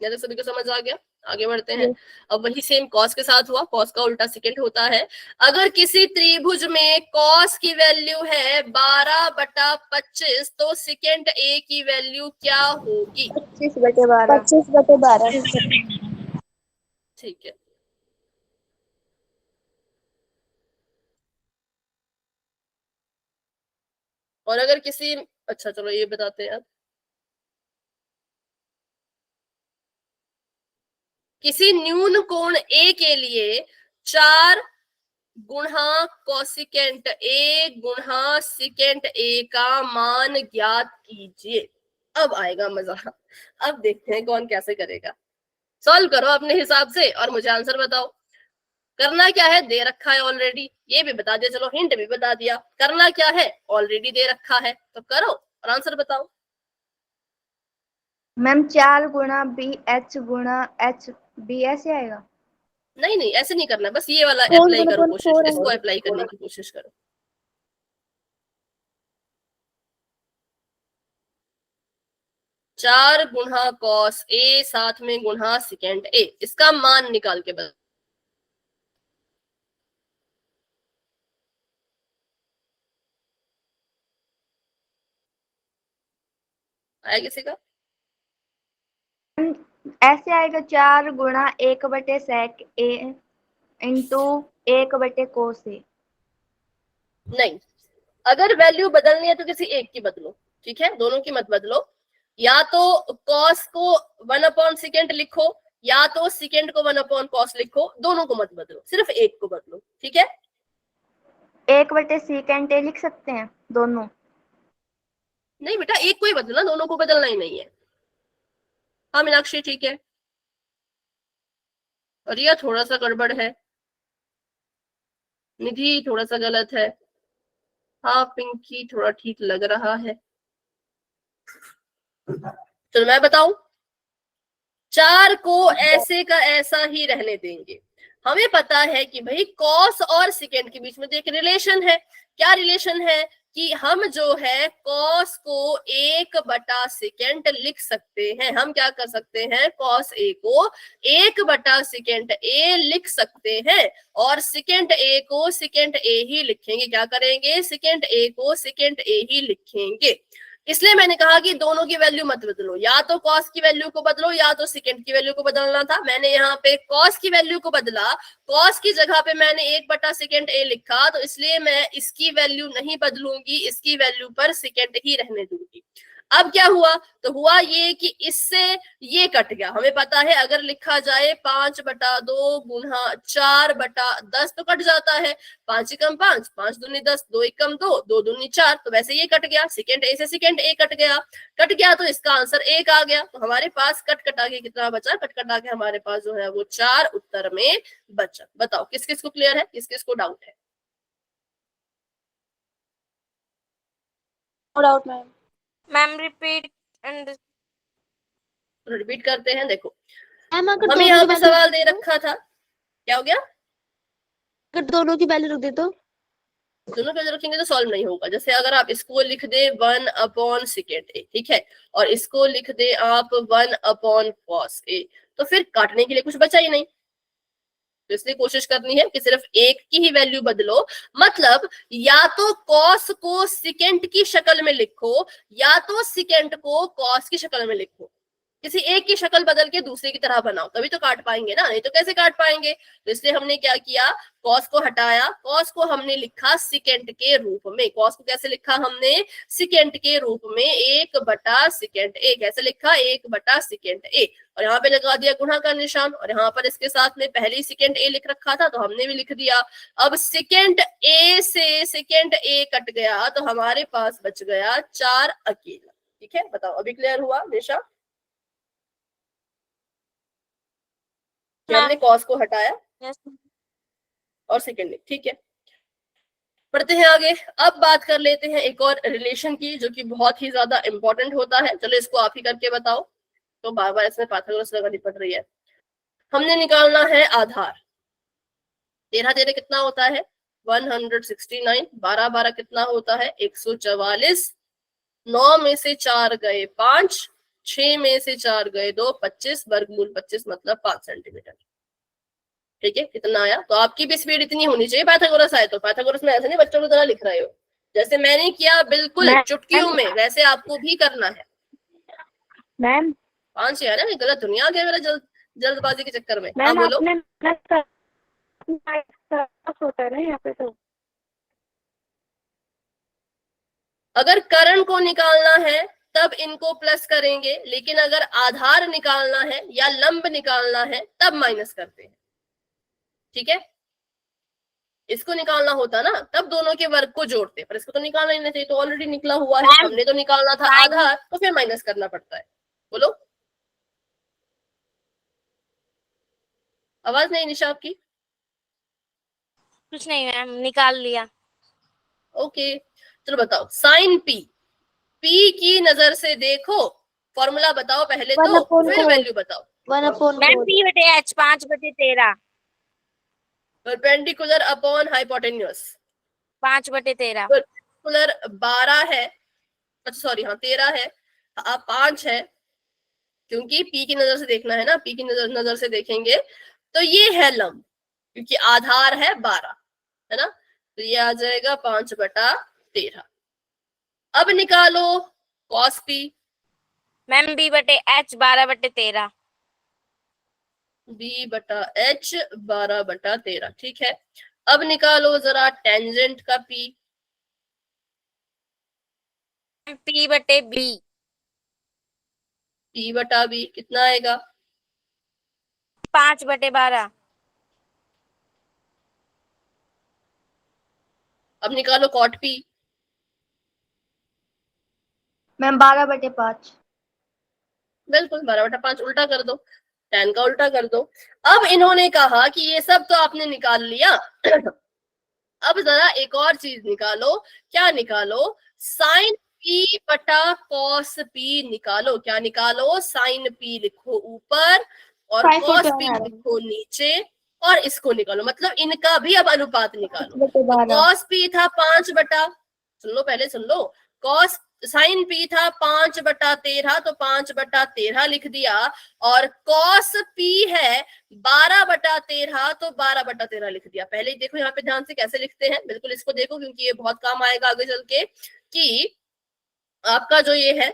या तो सभी को समझ आ गया? आगे बढ़ते हैं। अब वही सेम कॉस के साथ हुआ, कॉस का उल्टा सेकेंड होता है। अगर किसी त्रिभुज में कॉस की वैल्यू है 12/25 तो सेकेंड ए की वैल्यू क्या होगी? 25/12। 25/12। ठीक है, और अगर किसी, अच्छा चलो ये बताते हैं अब। किसी न्यून कोण ए के लिए 4 गुणा कोसिकेंट ए गुणा सिकेंट ए का मान ज्ञात कीजिए। अब आएगा मजा। अब देखते हैं कौन कैसे करेगा। सॉल्व करो अपने हिसाब से और मुझे आंसर बताओ। करना क्या है, दे रखा है ऑलरेडी, ये भी बता दिया, चलो हिंट भी बता दिया। करना क्या है, ऑलरेडी दे रखा है तो करो और आंसर बताओ। मैम 4 गुणा बी एच गुणा एच बी ऐसे आएगा। नहीं नहीं, ऐसे नहीं करना, बस ये वाला अप्लाई करो, कोशिश इसको अप्लाई करने की कोशिश करो। चार गुणा कॉस ए साथ में गुणा सिकेंट ए, इसका मान निकाल के बता। आया किसी का? ऐसे आएगा 4 गुणा 1/sec ए इंटू 1/cos ए। नहीं, अगर वैल्यू बदलनी है तो किसी एक की बदलो, ठीक है, दोनों की मत बदलो। या तो कॉस को 1/सेकेंड लिखो या तो सेकेंड को 1/cos लिखो, दोनों को मत बदलो, सिर्फ एक को बदलो, ठीक है। 1/secant ए लिख सकते हैं दोनों? नहीं बेटा, एक को ही बदलना, दोनों को बदलना ही नहीं है। हाँ मीनाक्षी ठीक है, रिया थोड़ा सा गड़बड़ है, निधि थोड़ा सा गलत है, हाँ पिंकी थोड़ा ठीक लग रहा है। चलो मैं बताऊं, 4 को ऐसे का ऐसा ही रहने देंगे। हमें पता है कि भाई कॉस और सेकेंड के बीच में तो एक रिलेशन है। क्या रिलेशन है कि हम जो है कॉस को 1/सेकेंड लिख सकते हैं। हम क्या कर सकते हैं, कॉस ए को 1/सेकेंड ए लिख सकते हैं और सेकेंड ए को सेकेंड ए ही लिखेंगे। क्या करेंगे, सेकेंड ए को सेकेंड ए ही लिखेंगे। इसलिए मैंने कहा कि दोनों की वैल्यू मत बदलो, या तो कॉस की वैल्यू को बदलो या तो सेकेंड की वैल्यू को बदलना था। मैंने यहाँ पे कॉस की वैल्यू को बदला, कॉस की जगह पे मैंने 1/सेकेंड ए लिखा, तो इसलिए मैं इसकी वैल्यू नहीं बदलूंगी, इसकी वैल्यू पर सेकेंड ही रहने दूंगी। अब क्या हुआ, तो हुआ ये कि इससे ये कट गया। हमें पता है अगर लिखा जाए 5/2 गुणा 4/10 तो कट जाता है। 5 एकम 5, 5 दूनी 10, 2 एकम 2, 2 दूनी 4, तो वैसे ये कट गया। सेकेंड ए से सेकेंड ए कट गया तो इसका आंसर 1 आ गया। तो हमारे पास कट कटा के कितना बचा, कट कटा के हमारे पास जो है वो 4 उत्तर में बचा। बताओ किस किस को क्लियर है, किस किस को डाउट है? No doubt ma'am. Ma'am repeat and repeat करते हैं। देखो मैम अगर हमें यहाँ पे सवाल दे रखा था, क्या हो गया, अगर दोनों की वैल्यू रख दे तो दोनों पे रखेंगे तो सॉल्व नहीं होगा। जैसे अगर आप इसको लिख दे 1/सेकेंड ए, ठीक है, और इसको लिख दे आप 1/cos ए, तो फिर काटने के लिए कुछ बचा ही नहीं। तो इसलिए कोशिश करनी है कि सिर्फ एक की ही वैल्यू बदलो। मतलब या तो कॉस को सेकेंड की शक्ल में लिखो या तो सेकेंड को कॉस की शक्ल में लिखो। किसी एक की शक्ल बदल के दूसरे की तरह बनाओ, तभी तो काट पाएंगे ना, नहीं तो कैसे काट पाएंगे। तो इसलिए हमने क्या किया, कॉस को हटाया, कॉस को हमने लिखा सिकेंड के रूप में। कॉस को कैसे लिखा हमने, सिकेंड के रूप में, 1/सेकेंड ए। कैसे लिखा, 1/सेकेंड ए। और यहाँ पे लगा दिया गुणा का निशान, और यहाँ पर इसके साथ में पहले ही सेकेंड ए लिख रखा था तो हमने भी लिख दिया। अब सेकेंड ए से सेकेंड ए कट गया तो हमारे पास बच गया 4 अकेला। ठीक है, बताओ अभी क्लियर हुआ निशा? हमने कॉस को हटाया Yes. और सेकेंड, ठीक है। पढ़ते हैं आगे। अब बात कर लेते हैं एक और रिलेशन की, जो कि बहुत ही ज्यादा इंपॉर्टेंट होता है। चलो इसको आप ही करके बताओ, तो बार बार इसमें पाइथागोरस लगानी पड़ रही है। हमने निकालना है आधार। 13 13 कितना होता है, 169। 12 12 कितना होता है, 144। 9 में से 4 गए 5, 6 में से 4 गए 2, 25। वर्गमूल 25 मतलब 5 सेंटीमीटर। ठीक है, कितना आया? तो आपकी भी स्पीड इतनी होनी चाहिए पाइथागोरस आए तो। पाइथागोरस में ऐसे नहीं बच्चों की तरह लिख रहे हो, जैसे मैंने किया बिल्कुल चुटकियों में, वैसे आपको भी करना है। मैम 5 यार, है गलत दुनिया आ गया मेरा जल्दबाजी के चक्कर में। हाँ बोलो। होता है ना यहाँ पे तो। अगर कर्ण को निकालना है तब इनको प्लस करेंगे, लेकिन अगर आधार निकालना है या लंब निकालना है तब माइनस करते हैं। ठीक है, इसको निकालना होता ना तब दोनों के वर्ग को जोड़ते, पर इसको तो निकालना ही नहीं चाहिए, तो ऑलरेडी निकला हुआ है। हमने तो निकालना था आधार, तो फिर माइनस करना पड़ता है। बोलो, आवाज नहीं निशा आपकी? कुछ नहीं मैम, निकाल लिया। ओके, चलो बताओ साइन पी। पी की नजर से देखो, फॉर्मूला बताओ पहले तो, फिर वैल्यू बताओ। Ma'am P/H 5/13। Perpendicular upon hypotenuse. 5/13। Perpendicular 12 है, अच्छा सॉरी हाँ 13 है, 5 है, क्योंकि पी की नजर से देखना है ना, पी की नजर से देखेंगे तो ये है लंब, क्योंकि आधार है 12, है ना, तो ये आ जाएगा 5/13। अब निकालो cos P. Ma'am B/H 12/13। B/H 12/13, ठीक है। अब निकालो जरा टेंजेंट का P। P/B। P/B कितना आएगा, 5/12। अब निकालो कॉट P। मैम 12/5। बिल्कुल 12/5, उल्टा कर दो, tan का उल्टा कर दो। अब इन्होंने कहा कि ये सब तो आपने निकाल लिया अब जरा एक और चीज निकालो। क्या निकालो, साइन P बटा कॉस P निकालो। क्या निकालो, साइन P लिखो ऊपर और कॉस P लिखो नीचे, और इसको निकालो, मतलब इनका भी अब अनुपात निकालो। कॉस P था 5 बटा, सुन लो पहले सुन लो, कॉस साइन P था 5/13, तो 5/13 लिख दिया, और कॉस P है 12/13, तो 12/13 लिख दिया। पहले ही देखो यहाँ पे ध्यान से कैसे लिखते हैं, बिल्कुल इसको देखो, क्योंकि ये बहुत काम आएगा आगे चल के। कि आपका जो ये है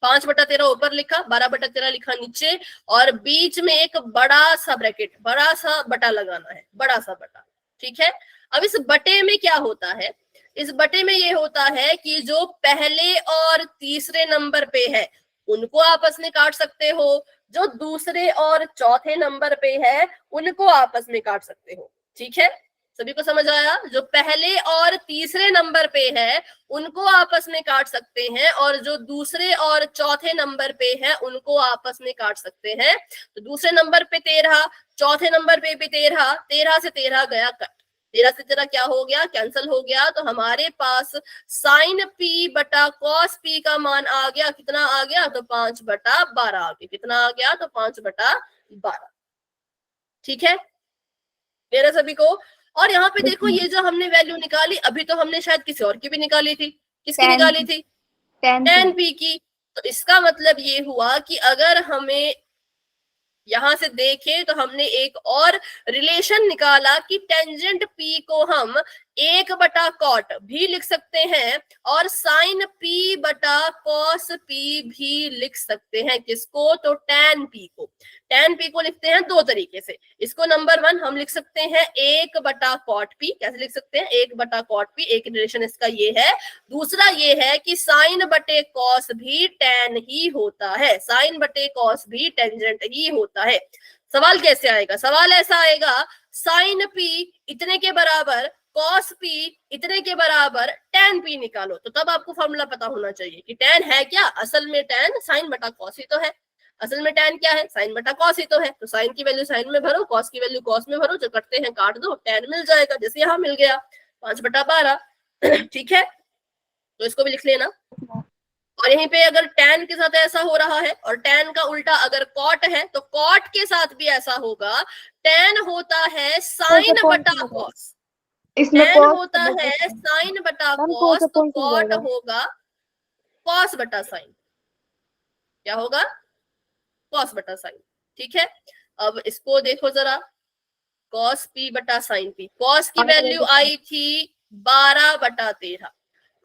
5/13 ऊपर लिखा, 12/13 लिखा नीचे, और बीच में एक बड़ा सा ब्रैकेट, बड़ा सा बटा लगाना है, बड़ा सा बटा। ठीक है, अब इस बटे में क्या होता है, इस बटे में ये होता है कि जो पहले और तीसरे नंबर पे है उनको आपस में काट सकते हो, जो दूसरे और चौथे नंबर पे है उनको आपस में काट सकते हो। ठीक है, सभी को समझ आया? जो पहले और तीसरे नंबर पे है उनको आपस में काट सकते हैं, और जो दूसरे और चौथे नंबर पे है उनको आपस में काट सकते हैं। तो दूसरे नंबर पे 13, चौथे नंबर पे भी 13, 13 से 13 गया कट, 13 से 13 क्या हो गया, कैंसिल हो गया। तो हमारे पास साइन P बटा कॉस P का मान आ गया, कितना आ गया, तो 5/12 आ गया। कितना आ गया, तो 5/12। ठीक है, मेरा सभी को। और यहाँ पे देखो, ये जो हमने वैल्यू निकाली, अभी तो हमने शायद किसी और की भी निकाली थी। किसकी निकाली थी, tan P की। तो इसका मतलब ये हुआ कि अगर हमें यहां से देखें तो हमने एक और रिलेशन निकाला कि टेंजेंट P को हम 1/cot भी लिख सकते हैं और sin p बटा cos p भी लिख सकते हैं। किसको? तो tan p को। tan p को लिखते हैं दो तरीके से। इसको नंबर 1 हम लिख सकते हैं 1/cot p। कैसे लिख सकते हैं? 1/cot p। एक रिलेशन इसका ये है। दूसरा ये है कि sin बटे cos भी tan ही होता है। sin बटे cos भी टेंजेंट ही होता है। सवाल कैसे आएगा? सवाल ऐसा आएगा, sin p इतने के बराबर cos p इतने के बराबर tan p निकालो। तो तब आपको फॉर्मूला पता होना चाहिए कि tan है क्या? असल में tan sin बटा cos ही तो है। असल में tan क्या है? sin बटा cos ही तो है। तो sin की वैल्यू sin में भरो, cos की वैल्यू cos में भरो, जो कटते हैं काट दो, tan मिल जाएगा। जैसे यहाँ मिल गया 5/12। ठीक है, तो इसको भी लिख लेना। और यहीं पे अगर tan के साथ ऐसा हो रहा है और tan का उल्टा अगर cot है तो cot के साथ भी ऐसा होगा। tan होता है sin बटा cos, इसमें tan cos होता है sin बटा मैम, cos, cos तो कौन सा cot जाएगा? होगा cos बटा sin। क्या होगा? cos बटा sin। ठीक है, अब इसको देखो जरा, cos p बटा sin p। cos की वैल्यू आई थी 12/13,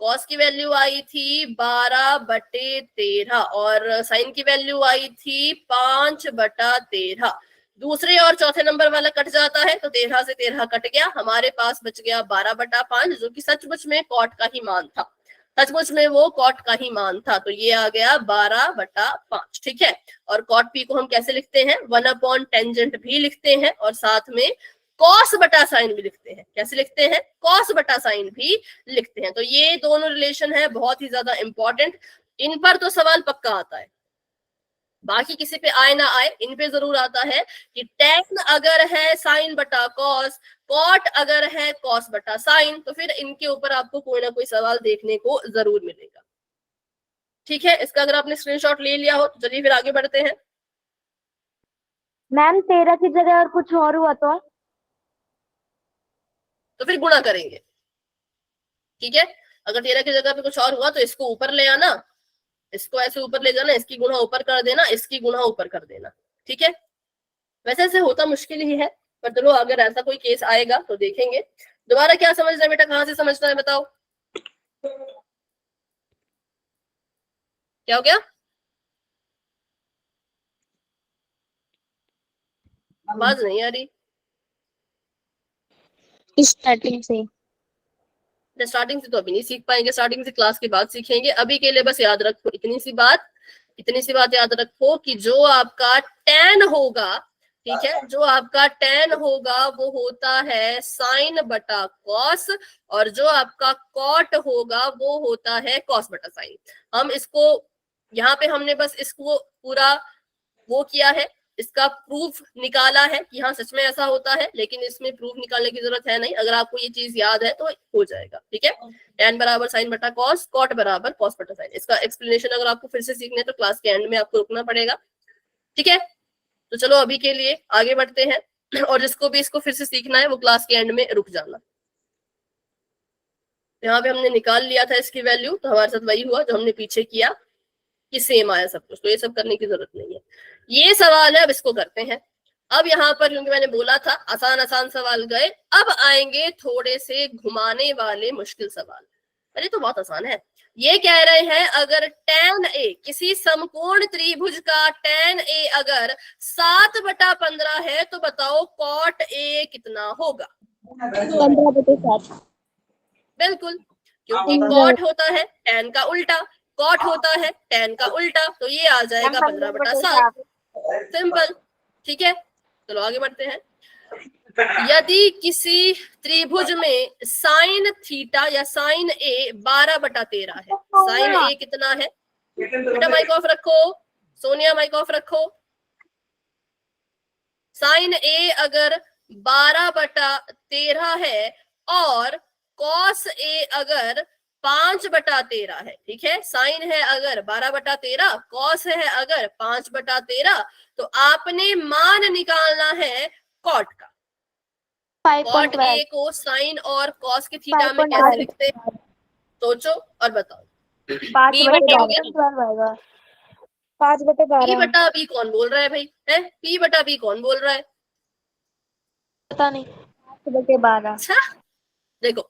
cos की वैल्यू आई थी 12/13 और sin की वैल्यू आई थी 5/13। दूसरे और चौथे नंबर वाला कट जाता है तो 13 से 13 कट गया, हमारे पास बच गया 12/5, जो कि सचमुच में cot का ही मान था। सचमुच में वो cot का ही मान था, तो ये आ गया 12/5। ठीक है, और cot p को हम कैसे लिखते हैं? 1/टेंजेंट भी लिखते हैं और साथ में cos बटा साइन भी लिखते हैं। कैसे लिखते हैं? cos बटा साइन भी लिखते हैं। तो ये दोनों रिलेशन है बहुत ही ज्यादा इंपॉर्टेंट। इन पर तो सवाल पक्का आता है, बाकी किसी पे आए ना आए, इन पे जरूर आता है कि tan अगर है साइन बटा cos, cot अगर है cos बटा साइन, तो फिर इनके ऊपर आपको कोई ना कोई सवाल देखने को जरूर मिलेगा। ठीक है, इसका अगर आपने स्क्रीनशॉट ले लिया हो तो चलिए फिर आगे बढ़ते हैं। मैम 13 की जगह और कुछ और हुआ तो फिर गुणा करेंगे। ठीक है, अगर 13 की जगह पे कुछ और हुआ तो इसको ऊपर ले आना, इसको ऐसे ऊपर ले जाना, इसकी गुणा ऊपर कर देना, इसकी गुणा ऊपर कर देना। ठीक है, वैसे ऐसे होता मुश्किल ही है, पर चलो अगर ऐसा कोई केस आएगा तो देखेंगे। दोबारा क्या समझना है बेटा? कहाँ से समझना है बताओ? क्या हो गया? आवाज नहीं आ रही। स्टार्टिंग से। स्टार्टिंग से तो अभी नहीं सीख पाएंगे, स्टार्टिंग से क्लास के बाद सीखेंगे। अभी के लिए बस याद रखो इतनी सी बात याद रखो कि जो आपका tan होगा, ठीक है, जो आपका tan होगा वो होता है साइन बटा कॉस, और जो आपका कॉट होगा वो होता है कॉस बटा साइन। हम इसको यहाँ पे हमने बस इसको पूरा वो किया है, इसका प्रूफ निकाला है कि हाँ सच में ऐसा होता है, लेकिन इसमें प्रूफ निकालने की जरूरत है नहीं। अगर आपको ये चीज याद है तो हो जाएगा। ठीक है, tan बराबर साइन बटा कॉस, कॉट बराबर कॉस बटा साइन। इसका एक्सप्लेनेशन अगर आपको फिर से सीखना है तो क्लास के एंड में आपको रुकना पड़ेगा। ठीक है, तो चलो अभी के लिए आगे बढ़ते हैं, और जिसको भी इसको फिर से सीखना है वो क्लास के एंड में रुक जाना। यहाँ पे हमने निकाल लिया था इसकी वैल्यू, तो हमारे साथ वही हुआ जो हमने पीछे किया कि सेम आया सब कुछ, तो ये सब करने की जरूरत नहीं है। ये सवाल है, अब इसको करते हैं। अब यहाँ पर क्योंकि मैंने बोला था आसान आसान सवाल गए, अब आएंगे थोड़े से घुमाने वाले मुश्किल सवाल। अरे तो बहुत आसान है। ये कह रहे हैं अगर tan a, किसी समकोण त्रिभुज का tan a अगर 7/15 है तो बताओ cot a कितना होगा? 15/7। बिल्कुल, क्योंकि cot होता है tan का उल्टा, cot होता है tan का उल्टा, तो ये आ जाएगा 15/7। सिंपल। ठीक है, चलो आगे बढ़ते हैं। यदि किसी त्रिभुज में साइन थीटा या साइन ए 12/13 है, साइन ए कितना है? बेटा माइक ऑफ रखो, सोनिया माइक ऑफ रखो। साइन ए अगर 12/13 है और कॉस ए अगर 5/13 है, ठीक है, साइन है अगर 12/13, कॉस है अगर 5/13, तो आपने मान निकालना है कॉट का। कॉट ए को साइन और कॉस के थीटा में कैसे लिखते हैं? सोचो और बताओ। 5/12 पी बटा बी कौन बोल रहा है भाई? है पी बटा बी कौन बोल रहा है? पता नहीं 5/12। अच्छा, देखो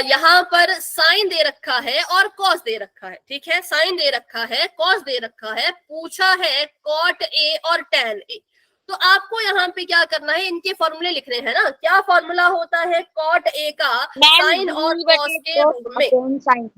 यहाँ पर साइन दे रखा है और कॉस दे रखा है, ठीक है, साइन दे रखा है, कॉस दे रखा है, पूछा है कॉट ए और टैन ए। तो आपको यहाँ पे क्या करना है, इनके फॉर्मूले लिखने हैं ना। क्या फॉर्मूला होता है कॉट ए का साइन और कॉस के रूप में? साइन,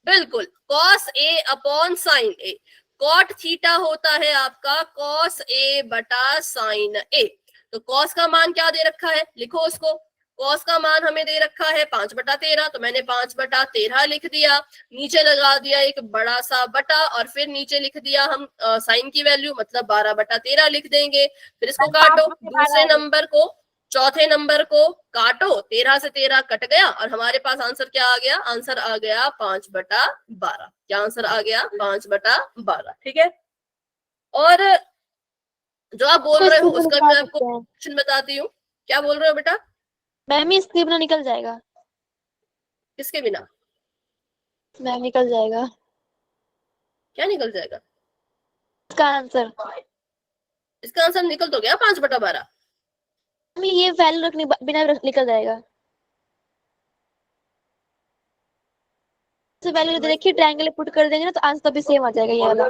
बिल्कुल, cos A upon sine A. Cot theta होता है आपका कॉस ए बटा साइन ए। तो कॉस का मान क्या दे रखा है, लिखो उसको। कॉस का मान हमें दे रखा है 5/13, तो मैंने 5/13 लिख दिया। नीचे लगा दिया एक बड़ा सा बटा, और फिर नीचे लिख दिया हम साइन की वैल्यू, मतलब 12/13 लिख देंगे। फिर इसको काटो, दूसरे नंबर को चौथे नंबर को काटो, 13 से 13 कट गया, और हमारे पास आंसर क्या आ गया, आंसर आ गया 5/12। क्या आंसर आ गया, 5/12, ठीक है। और जो आप बोल रहे हो उसका मैं आपको क्वेश्चन बताती हूँ। क्या बोल रहे हो बेटा? मैम इसके बिना निकल जाएगा, किसके बिना? मैम निकल जाएगा क्या निकल जाएगा? इसका आंसर। इसका आंसर निकल तो गया 5/12। ये वैल्यू रखने बिना निकल जाएगा। वैल्यू देखिए, ट्रायंगल पुट कर देंगे ना तो आंसर भी सेम आ जाएगा ये वाला।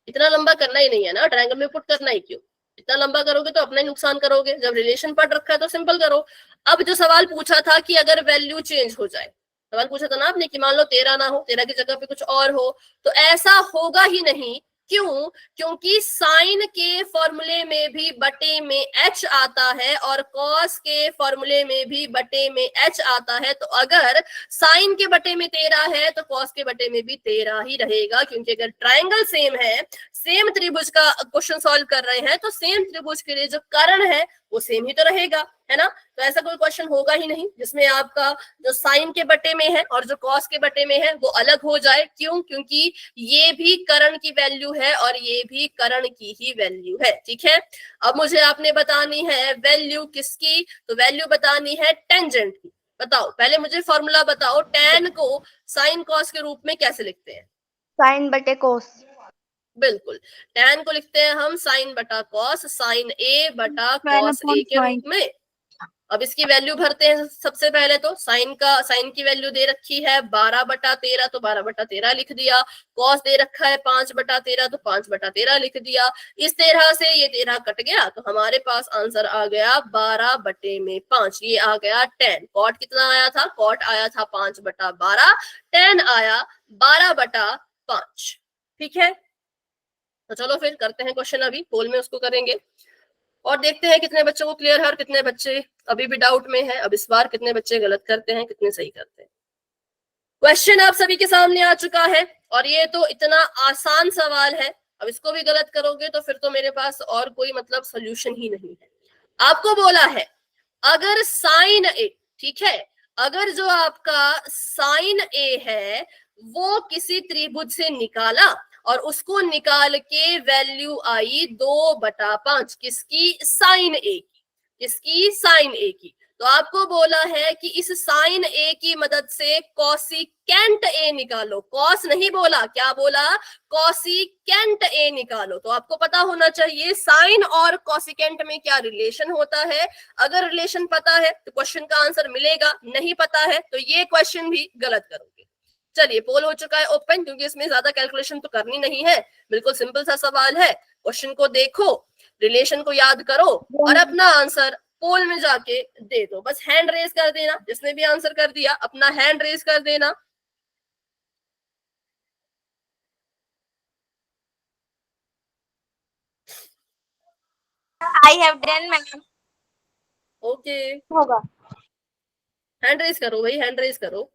इतना लंबा करना ही नहीं है ना, ट्रायंगल में पुट करना ही क्यों? इतना लंबा करोगे तो अपना ही नुकसान करोगे। जब रिलेशन पढ़ रखा है तो सिंपल करो। अब जो सवाल पूछा था कि अगर वैल्यू चेंज हो जाए, सवाल पूछा था ना आपने कि मान लो 13 ना हो, 13 की जगह पे कुछ और हो, तो ऐसा होगा ही नहीं। क्यों? क्योंकि साइन के फॉर्मूले में भी बटे में एच आता है और कॉस के फॉर्मूले में भी बटे में एच आता है। तो अगर साइन के बटे में 13 है तो कॉस के बटे में भी 13 ही रहेगा, क्योंकि अगर ट्रायंगल सेम है, सेम त्रिभुज का क्वेश्चन सॉल्व कर रहे हैं, तो सेम त्रिभुज के लिए जो कर्ण है वो सेम ही तो रहेगा, है ना। तो ऐसा कोई क्वेश्चन होगा ही नहीं जिसमें आपका जो साइन के बटे में है और जो कॉस के बटे में है वो अलग हो जाए। क्यों? क्योंकि ये भी कर्ण की वैल्यू है और ये भी कर्ण की ही वैल्यू है, ठीक है। अब मुझे आपने बतानी है वैल्यू किसकी, तो वैल्यू बतानी है टेंजेंट की। बताओ, पहले मुझे फॉर्मूला बताओ, tan को साइन कॉस के रूप में कैसे लिखते हैं? साइन बटे कोस। बिल्कुल, tan को लिखते हैं हम साइन बटा कॉस, साइन ए बटा कॉस ए के रूप में। अब इसकी वैल्यू भरते हैं सबसे पहले। तो साइन की वैल्यू दे रखी है 12/13, तो 12/13 लिख दिया। कॉस दे रखा है 5/13, तो 5/13 लिख दिया। इस तरह से ये 13 कट गया, तो हमारे पास आंसर आ गया 12/5। ये आ गया tan। कॉट कितना आया था? कॉट आया था 5/12, tan आया 12/5, ठीक है। तो चलो फिर करते हैं क्वेश्चन, अभी पोल में उसको करेंगे और देखते हैं कितने बच्चों को क्लियर है और कितने बच्चे अभी भी डाउट में है। अब इस बार कितने बच्चे गलत करते हैं, कितने सही करते हैं। क्वेश्चन आप सभी के सामने आ चुका है और ये तो इतना आसान सवाल है। अब इसको भी गलत करोगे तो फिर तो मेरे पास और कोई मतलब सोल्यूशन ही नहीं है। आपको बोला है अगर साइन ए, ठीक है, अगर जो आपका साइन ए है वो किसी त्रिभुज से निकाला और उसको निकाल के वैल्यू आई 2/5, किसकी? साइन ए की। किसकी? साइन ए की। तो आपको बोला है कि इस साइन ए की मदद से कॉसिकेंट ए निकालो। कॉस नहीं बोला, क्या बोला? कॉसिकेंट ए निकालो। तो आपको पता होना चाहिए साइन और कॉसिकेंट में क्या रिलेशन होता है। अगर रिलेशन पता है तो क्वेश्चन का आंसर मिलेगा, नहीं पता है तो ये क्वेश्चन भी गलत करोगे। चलिए, पोल हो चुका है ओपन, क्योंकि इसमें ज्यादा कैलकुलेशन तो करनी नहीं है, बिल्कुल सिंपल सा सवाल है। क्वेश्चन को देखो, रिलेशन को याद करो और अपना आंसर पोल में जाके दे दो। बस हैंड रेज कर देना, जिसने भी आंसर कर दिया अपना हैंड रेज कर देना। I have done, ma'am. Okay, होगा। हैंड रेज करो भाई, हैंड रेज करो।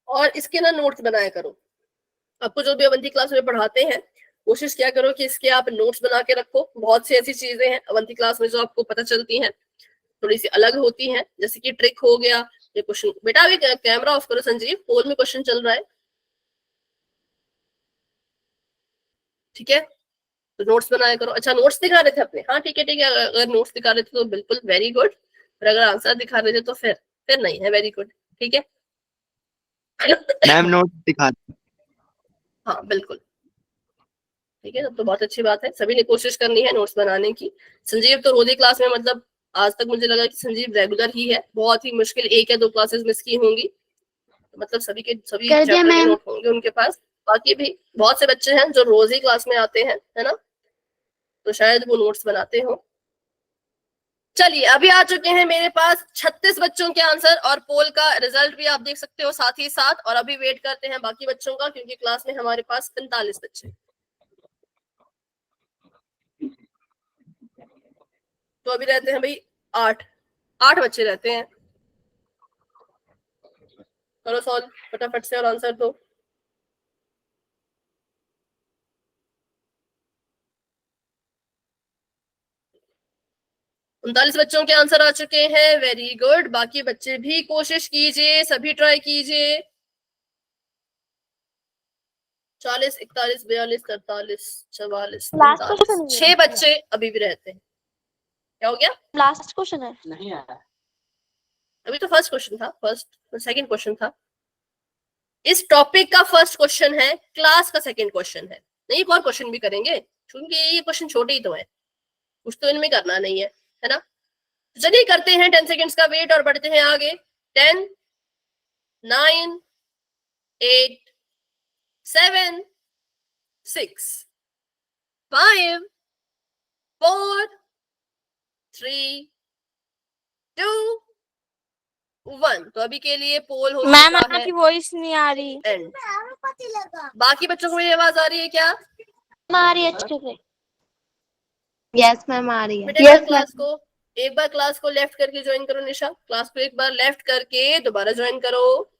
और इसके ना नोट्स बनाया करो। आपको जो भी अवंती क्लास में पढ़ाते हैं कोशिश क्या करो कि इसके आप नोट्स बना के रखो। बहुत सी ऐसी चीजें हैं अवंती क्लास में जो आपको पता चलती हैं, थोड़ी सी अलग होती हैं, जैसे कि ट्रिक हो गया, ये क्वेश्चन। बेटा अभी कैमरा ऑफ करो संजीव, पोल में क्वेश्चन चल रहा है, ठीक है। तो नोट्स बनाया करो। अच्छा, नोट्स दिखा रहे थे अपने? हाँ ठीक है ठीक है, अगर नोट्स दिखा रहे थे तो बिल्कुल वेरी गुड। फिर अगर आंसर दिखा रहे थे तो फिर नहीं है। वेरी गुड, ठीक है। मैम नोट दिखा। हाँ बिल्कुल, ठीक है, तब तो बहुत अच्छी बात है। सभी ने कोशिश करनी है नोट्स बनाने की। संजीव तो रोज ही क्लास में, मतलब आज तक मुझे लगा कि संजीव रेगुलर ही है, बहुत ही मुश्किल 1 या 2 क्लासेस मिस की होंगी, मतलब सभी कर दिया चैप्टर के मैम। नोट होंगे उनके पास। बाकी भी बहुत से बच्चे हैं जो रोज ही क्लास में आते हैं, है ना, तो शायद वो नोट्स बनाते हो। चलिए, अभी आ चुके हैं मेरे पास 36 बच्चों के आंसर, और पोल का रिजल्ट भी आप देख सकते हो साथ ही साथ। और अभी वेट करते हैं बाकी बच्चों का, क्योंकि क्लास में हमारे पास 45 बच्चे, तो अभी रहते हैं भाई 8 बच्चे रहते हैं। करो सॉल्व फटाफट से और आंसर दो। उनतालीस बच्चों के आंसर आ चुके हैं। वेरी गुड, बाकी बच्चे भी कोशिश कीजिए, सभी ट्राई कीजिए। 40, 41, 42, 43, 44, लास्ट 45, क्वेश्चन 6 बच्चे अभी भी रहते हैं। क्या हो गया? लास्ट क्वेश्चन है। नहीं आया। अभी तो फर्स्ट क्वेश्चन था, सेकंड क्वेश्चन था। इस टॉपिक का फर्स्ट क्वेश्चन है, क्लास का सेकंड क्वेश्चन है। नहीं, एक और क्वेश्चन भी करेंगे, क्योंकि ये क्वेश्चन छोटे ही तो है, कुछ तो इनमें करना नहीं है ना। चलिए करते हैं 10 सेकेंड्स का वेट और बढ़ते हैं आगे। 10, 9, 8, 7, 6, 5, 4, 3, 2, 1। तो अभी के लिए पोल हो मैम चुका है आपकी वॉइस नहीं आ रही। एंड। बाकी बच्चों को मेरी आवाज आ रही है क्या? आ रही है अच्छे से। यस मैम आ रही है। बेटा एक बार क्लास को लेफ्ट करके ज्वाइन करो। निशा, क्लास को एक बार लेफ्ट करके दोबारा ज्वाइन करो।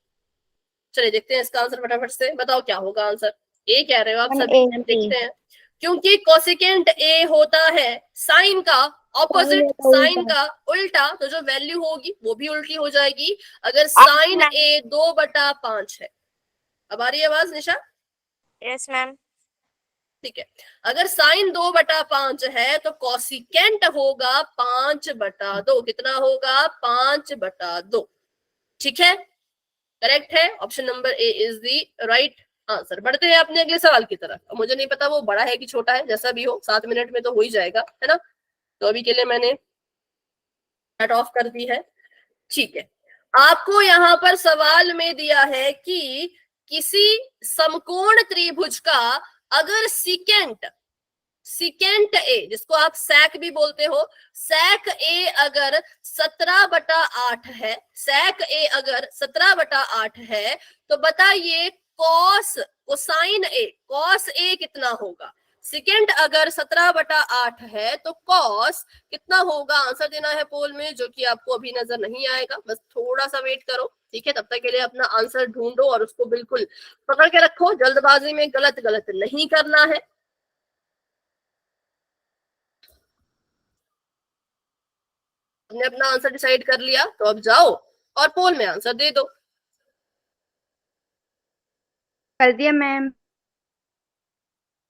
चलिए देखते हैं इसका आंसर फटाफट से। बताओ क्या होगा आंसर। ए कह रहे हो आप सभी, 180। देखते हैं। क्योंकि कोसिकेंट ए होता है साइन का ऑपोजिट, साइन का उल्टा, तो जो वैल्यू होगी वो भी उल्टी हो जाएगी। अगर साइन ए 2/5 है, अब आ रही है आवाज निशा? Yes ma'am. ठीक है, अगर साइन 2/5 है तो कॉसिकेंट होगा 5/2। कितना होगा? 5/2। ठीक है, करेक्ट है। Option number A is the right answer. बढ़ते हैं अपने अगले सवाल की तरफ। मुझे नहीं पता वो बड़ा है कि छोटा है, जैसा भी हो 7 मिनट में तो हो ही जाएगा, है ना। तो अभी के लिए मैंने कट ऑफ कर दी है। ठीक है, आपको यहाँ पर सवाल में दिया है कि किसी समकोण त्रिभुज का अगर सिकेंट ए, जिसको आप सैक भी बोलते हो, सैक ए अगर 17/8 है, सैक ए अगर 17/8 है, तो बताइए कोसाइन ए कितना होगा। सेकेंड अगर 17/8 है तो कॉस कितना होगा? आंसर देना है पोल में, जो कि आपको अभी नजर नहीं आएगा। बस थोड़ा सा वेट करो, ठीक है। तब तक के लिए अपना आंसर ढूंढो और उसको बिल्कुल पकड़ के रखो। जल्दबाजी में गलत नहीं करना है। तुमने अपना आंसर डिसाइड कर लिया तो अब जाओ और पोल में आंसर दे दो। कर दिया मैम।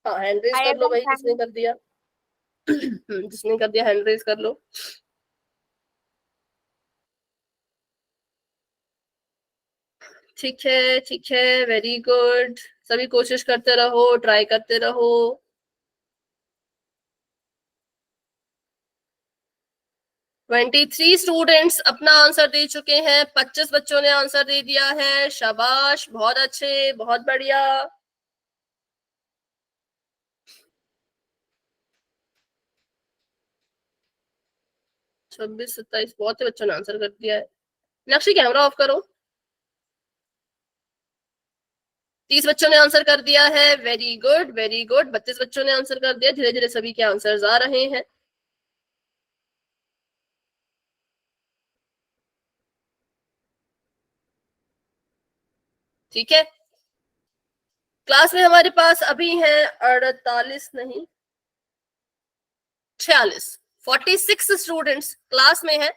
हाँ, हैंड रेज कर लो भाई, जिसने कर दिया। जिसने कर दिया हैंड रेज कर लो। ठीक है, ठीक है, वेरी गुड। सभी कोशिश करते रहो, ट्राई करते रहो। 23 स्टूडेंट्स अपना आंसर दे चुके हैं। 25 बच्चों ने आंसर दे दिया है। शाबाश, बहुत अच्छे, बहुत बढ़िया। 26, 27 बहुत से बच्चों ने आंसर कर दिया है। लक्ष्य, कैमरा ऑफ करो। 30 बच्चों ने आंसर कर दिया है। Very good, very good. 32 बच्चों ने आंसर कर दिया। धीरे धीरे सभी के आंसर्स आ रहे हैं। ठीक है, क्लास में हमारे पास अभी है 48 नहीं 46 स्टूडेंट्स क्लास में है,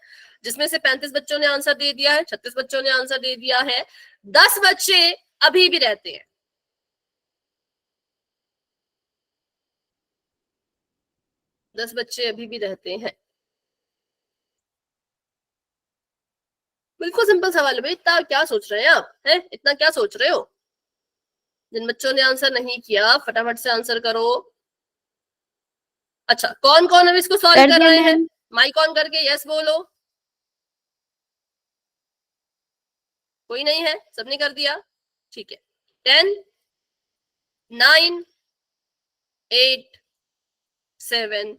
जिसमें से 35 बच्चों ने आंसर दे दिया है, 36 बच्चों ने आंसर दे दिया है, 10 बच्चे अभी भी रहते हैं। 10 बच्चे अभी भी रहते हैं। बिल्कुल सिंपल सवाल है भाई, इतना क्या सोच रहे हैं आप, हैं इतना क्या सोच रहे हो? जिन बच्चों ने आंसर नहीं किया फटाफट से आंसर करो। अच्छा, कौन कौन अब इसको सॉल्व कर रहे हैं? माइक ऑन करके यस बोलो। कोई नहीं है, सबने कर दिया, ठीक है। 10 9 8 7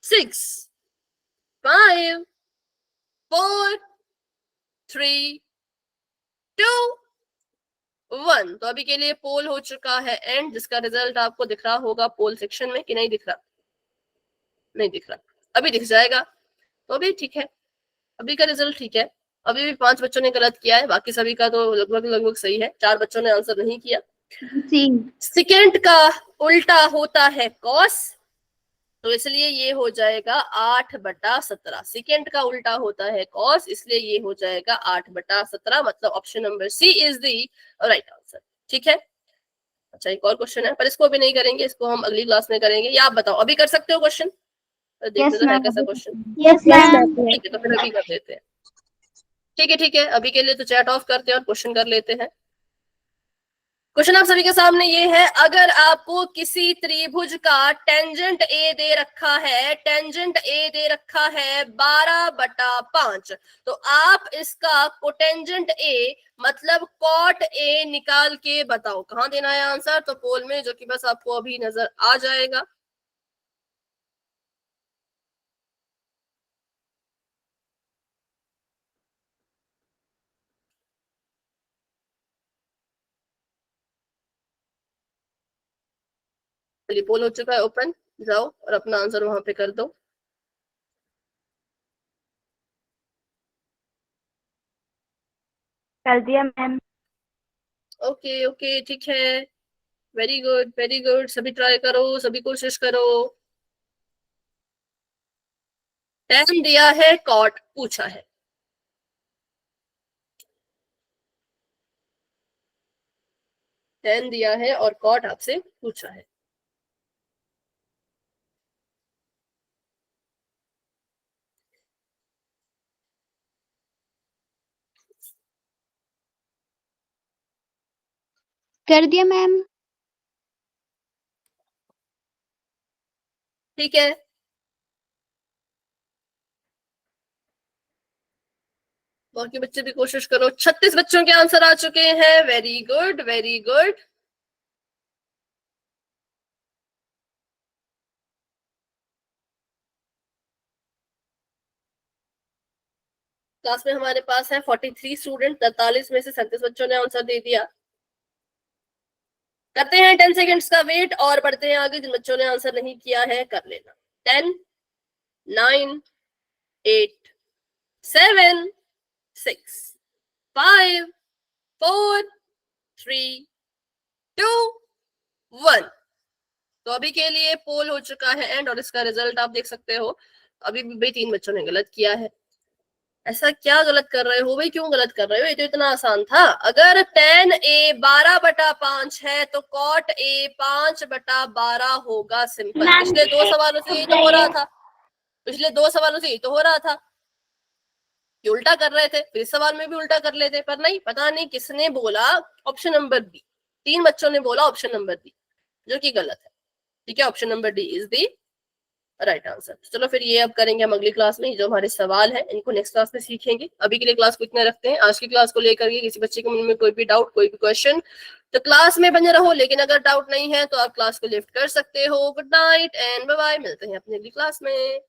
6 5 4 3 2 1। तो अभी के लिए पोल हो चुका है एंड, जिसका रिजल्ट आपको दिख रहा होगा पोल सेक्शन में, कि नहीं दिख रहा? नहीं दिख रहा, अभी दिख जाएगा। तो अभी ठीक है, अभी का रिजल्ट ठीक है। अभी भी 5 बच्चों ने गलत किया है, बाकी सभी का तो लगभग सही है। 4 बच्चों ने आंसर नहीं किया। सेकेंड का उल्टा होता है कॉस, तो इसलिए ये हो जाएगा 8/17। सेकेंड का उल्टा होता है कॉस, इसलिए ये हो जाएगा 8/17। मतलब option number C is the right answer. ठीक है। अच्छा, एक और क्वेश्चन है, पर इसको अभी नहीं करेंगे, इसको हम अगली क्लास में करेंगे। या आप बताओ, अभी कर सकते हो क्वेश्चन? देखते तो है कैसा क्वेश्चन। Yes ma'am. ठीक है, तो फिर अभी कर लेते हैं। ठीक है, अभी के लिए तो चैट ऑफ करते हैं और क्वेश्चन कर लेते हैं। क्वेश्चन आप सभी के सामने ये है, अगर आपको किसी त्रिभुज का टेंजेंट ए दे रखा है, टेंजेंट ए दे रखा है 12/5, तो आप इसका कोटेंजेंट ए मतलब कॉट ए निकाल के बताओ। कहाँ देना है आंसर? तो पोल में, जो कि बस आपको अभी नजर आ जाएगा। चलिए, पोल हो चुका है ओपन, जाओ और अपना आंसर वहां पे कर दो। कर दिया मैम। ओके, ठीक है, वेरी गुड। सभी ट्राई करो, सभी कोशिश करो। 10 दिया है, कॉट पूछा है। टेन दिया है और कॉट आपसे पूछा है। कर दिया मैम। ठीक है, बाकी बच्चे भी कोशिश करो। 36 बच्चों के आंसर आ चुके हैं। Very good. क्लास में हमारे पास है 43 स्टूडेंट, 43 में से 37 बच्चों ने आंसर दे दिया। करते हैं 10 सेकेंड्स का वेट और बढ़ते हैं आगे। जिन बच्चों ने आंसर नहीं किया है कर लेना। 10 9 8 7 6 5 4 3 2 1। तो अभी के लिए पोल हो चुका है एंड, और इसका रिजल्ट आप देख सकते हो। अभी भी 3 बच्चों ने गलत किया है। ऐसा क्या गलत कर रहे हो भाई, क्यों गलत कर रहे हो? ये तो इतना आसान था। अगर tan a 12/5 है तो cot a 5/12 होगा। सिंपल। पिछले 2 सवालों से यही तो हो रहा था, पिछले 2 सवालों से यही तो हो रहा था कि उल्टा कर रहे थे, फिर इस सवाल में भी उल्टा कर लेते, पर नहीं, पता नहीं किसने बोला ऑप्शन नंबर बी। 3 बच्चों ने बोला ऑप्शन नंबर बी, जो कि गलत है। ठीक है, option number D is the right answer. चलो फिर ये अब करेंगे हम अगली क्लास में। जो हमारे सवाल है इनको नेक्स्ट क्लास में सीखेंगे। अभी के लिए क्लास को इतना रखते हैं। आज की क्लास को लेकर के किसी बच्चे के मन में कोई भी डाउट, कोई भी क्वेश्चन, तो क्लास में बने रहो। लेकिन अगर डाउट नहीं है तो आप क्लास को लिफ्ट कर सकते हो। Good night and bye bye. मिलते हैं अपनी अगली क्लास में।